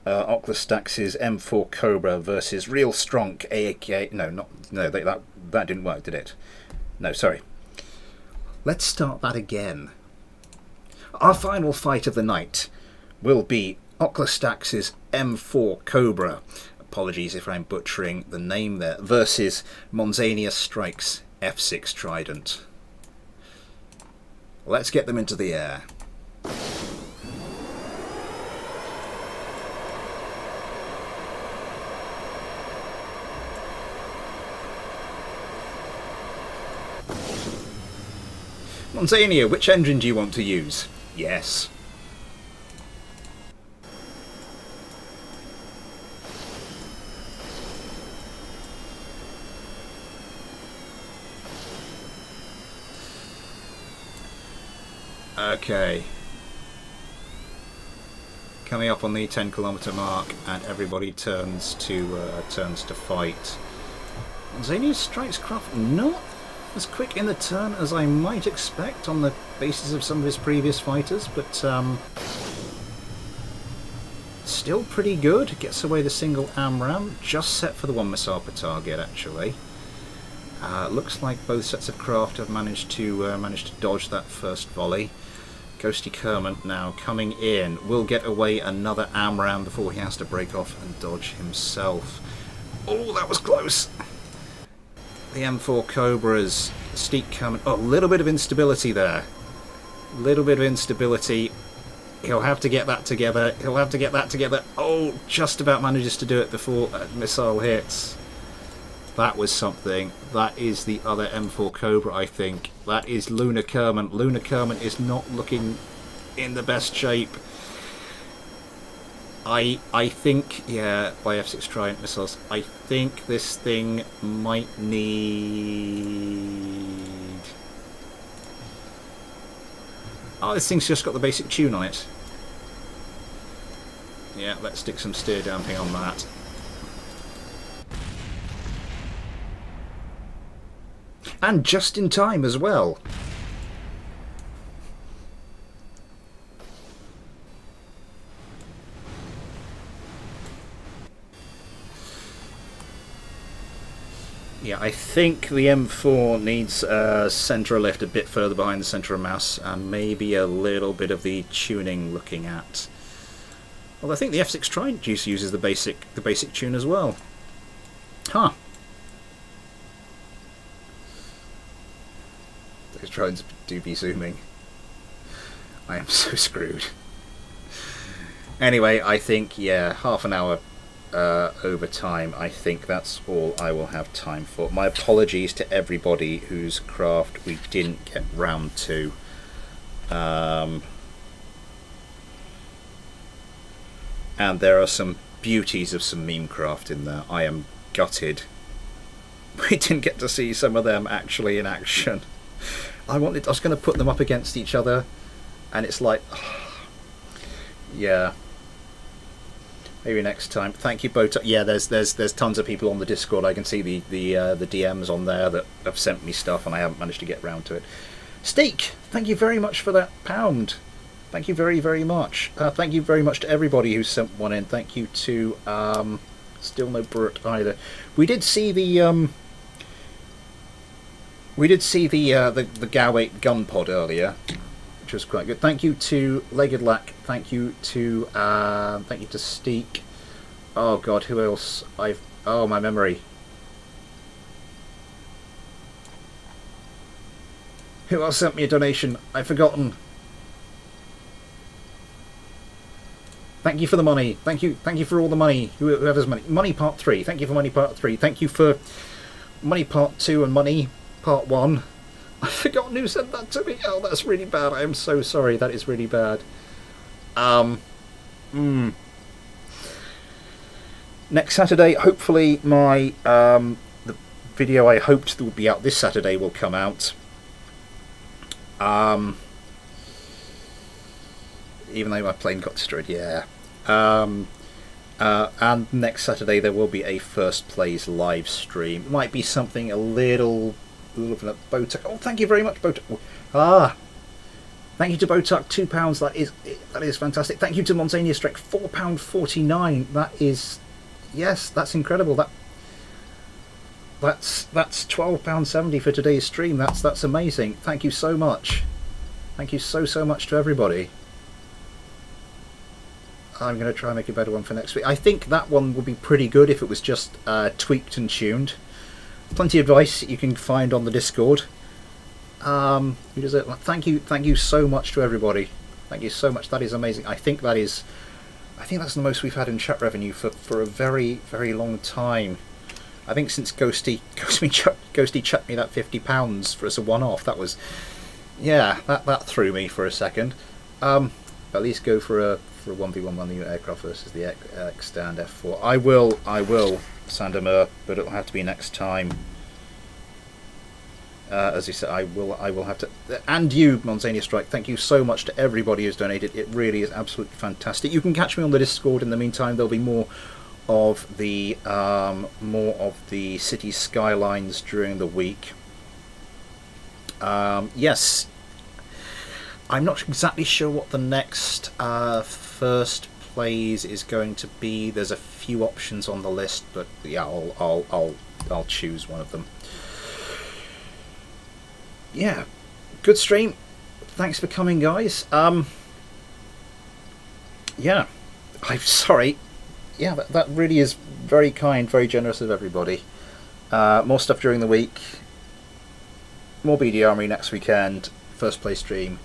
Oclastax's M4 Cobra versus Real Strong, aka that didn't work, did it? No, sorry. Let's start that again. Our final fight of the night will be Oclastax's M4 Cobra. Apologies if I'm butchering the name there. Versus Monzania Strike's F6 Trident. Let's get them into the air. Monzania, which engine do you want to use? Yes. Okay. Coming up on the 10-kilometer mark, and everybody turns to fight. Monzania strikes Croft not as quick in the turn as I might expect on the basis of some of his previous fighters, but still pretty good. Gets away the single AMRAAM, just set for the one missile per target actually. Looks like both sets of craft have managed to dodge that first volley. Ghosty Kermit now coming in will get away another AMRAAM before he has to break off and dodge himself. Oh, that was close. The M4 Cobras, Steep Kermit. Oh, a little bit of instability there. Little bit of instability. He'll have to get that together. He'll have to get that together. Oh, just about manages to do it before a missile hits. That was something. That is the other M4 Cobra, I think. That is Lunar Kermit. Lunar Kermit is not looking in the best shape. I think, yeah, by F6 Trident missiles, I think this thing might need... Oh, this thing's just got the basic tune on it. Yeah, let's stick some steer damping on that. And just in time as well. Yeah, I think the M4 needs centre lift a bit further behind the centre of mass, and maybe a little bit of the tuning looking at. Well, I think the F6 Trident uses the basic tune as well. Huh. Those Tridents do be zooming. I am so screwed. Anyway, I think, yeah, half an hour overtime. I think that's all I will have time for. My apologies to everybody whose craft we didn't get round to. And there are some beauties of some meme craft in there. I am gutted. We didn't get to see some of them actually in action. I was going to put them up against each other, and it's like, yeah. Maybe next time. Thank you, Botox. Yeah, there's tons of people on the Discord. I can see the DMs on there that have sent me stuff, and I haven't managed to get round to it. Steak, thank you very much for that £1. Thank you very, very much. Thank you very much to everybody who sent one in. Thank you to still no Burt either. We did see the Gow8 gun pod earlier, which was quite good. Thank you to Legged Lack. Thank you to Steak. Oh God, who else? Oh, my memory. Who else sent me a donation? I've forgotten. Thank you for the money. Thank you for all the money. Whoever's money. Money Part 3. Thank you for Money Part 3. Thank you for Money Part 2 and Money Part 1. I've forgotten who sent that to me. Oh, that's really bad. I am so sorry. That is really bad. Next Saturday, hopefully my the video I hoped that would be out this Saturday will come out. Even though my plane got destroyed, yeah. And next Saturday there will be a first plays live stream. It might be something a little bit of Botuck. Oh, thank you very much, Botuck. Thank you to Botuck, £2. That is fantastic. Thank you to Montania Strike, £4.49. That is, yes, that's incredible. That's £12.70 for today's stream. That's amazing. Thank you so much. Thank you so much to everybody. I'm going to try and make a better one for next week. I think that one would be pretty good if it was just tweaked and tuned. Plenty of advice you can find on the Discord. Thank you so much to everybody. Thank you so much. That is amazing. I think that's the most we've had in chat revenue for a very, very long time. I think since Ghosty chucked me that £50 for as a one-off. That was, yeah, that threw me for a second. At least go for a 1v1 the aircraft versus the X stand F4. I will, Sandamer, but it'll have to be next time. As you said, I will have to. And you, Monzania Strike, thank you so much to everybody who's donated. It really is absolutely fantastic. You can catch me on the Discord. In the meantime, there'll be more of the city skylines during the week. Yes, I'm not exactly sure what the next first plays is going to be. There's a few options on the list, but yeah, I'll choose one of them. Yeah, good stream. Thanks for coming, guys. Yeah, I'm sorry. Yeah, that really is very kind, very generous of everybody. More stuff during the week. More BD Armory next weekend. First play stream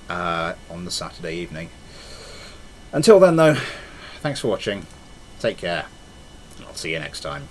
on the Saturday evening. Until then, though, thanks for watching. Take care. I'll see you next time.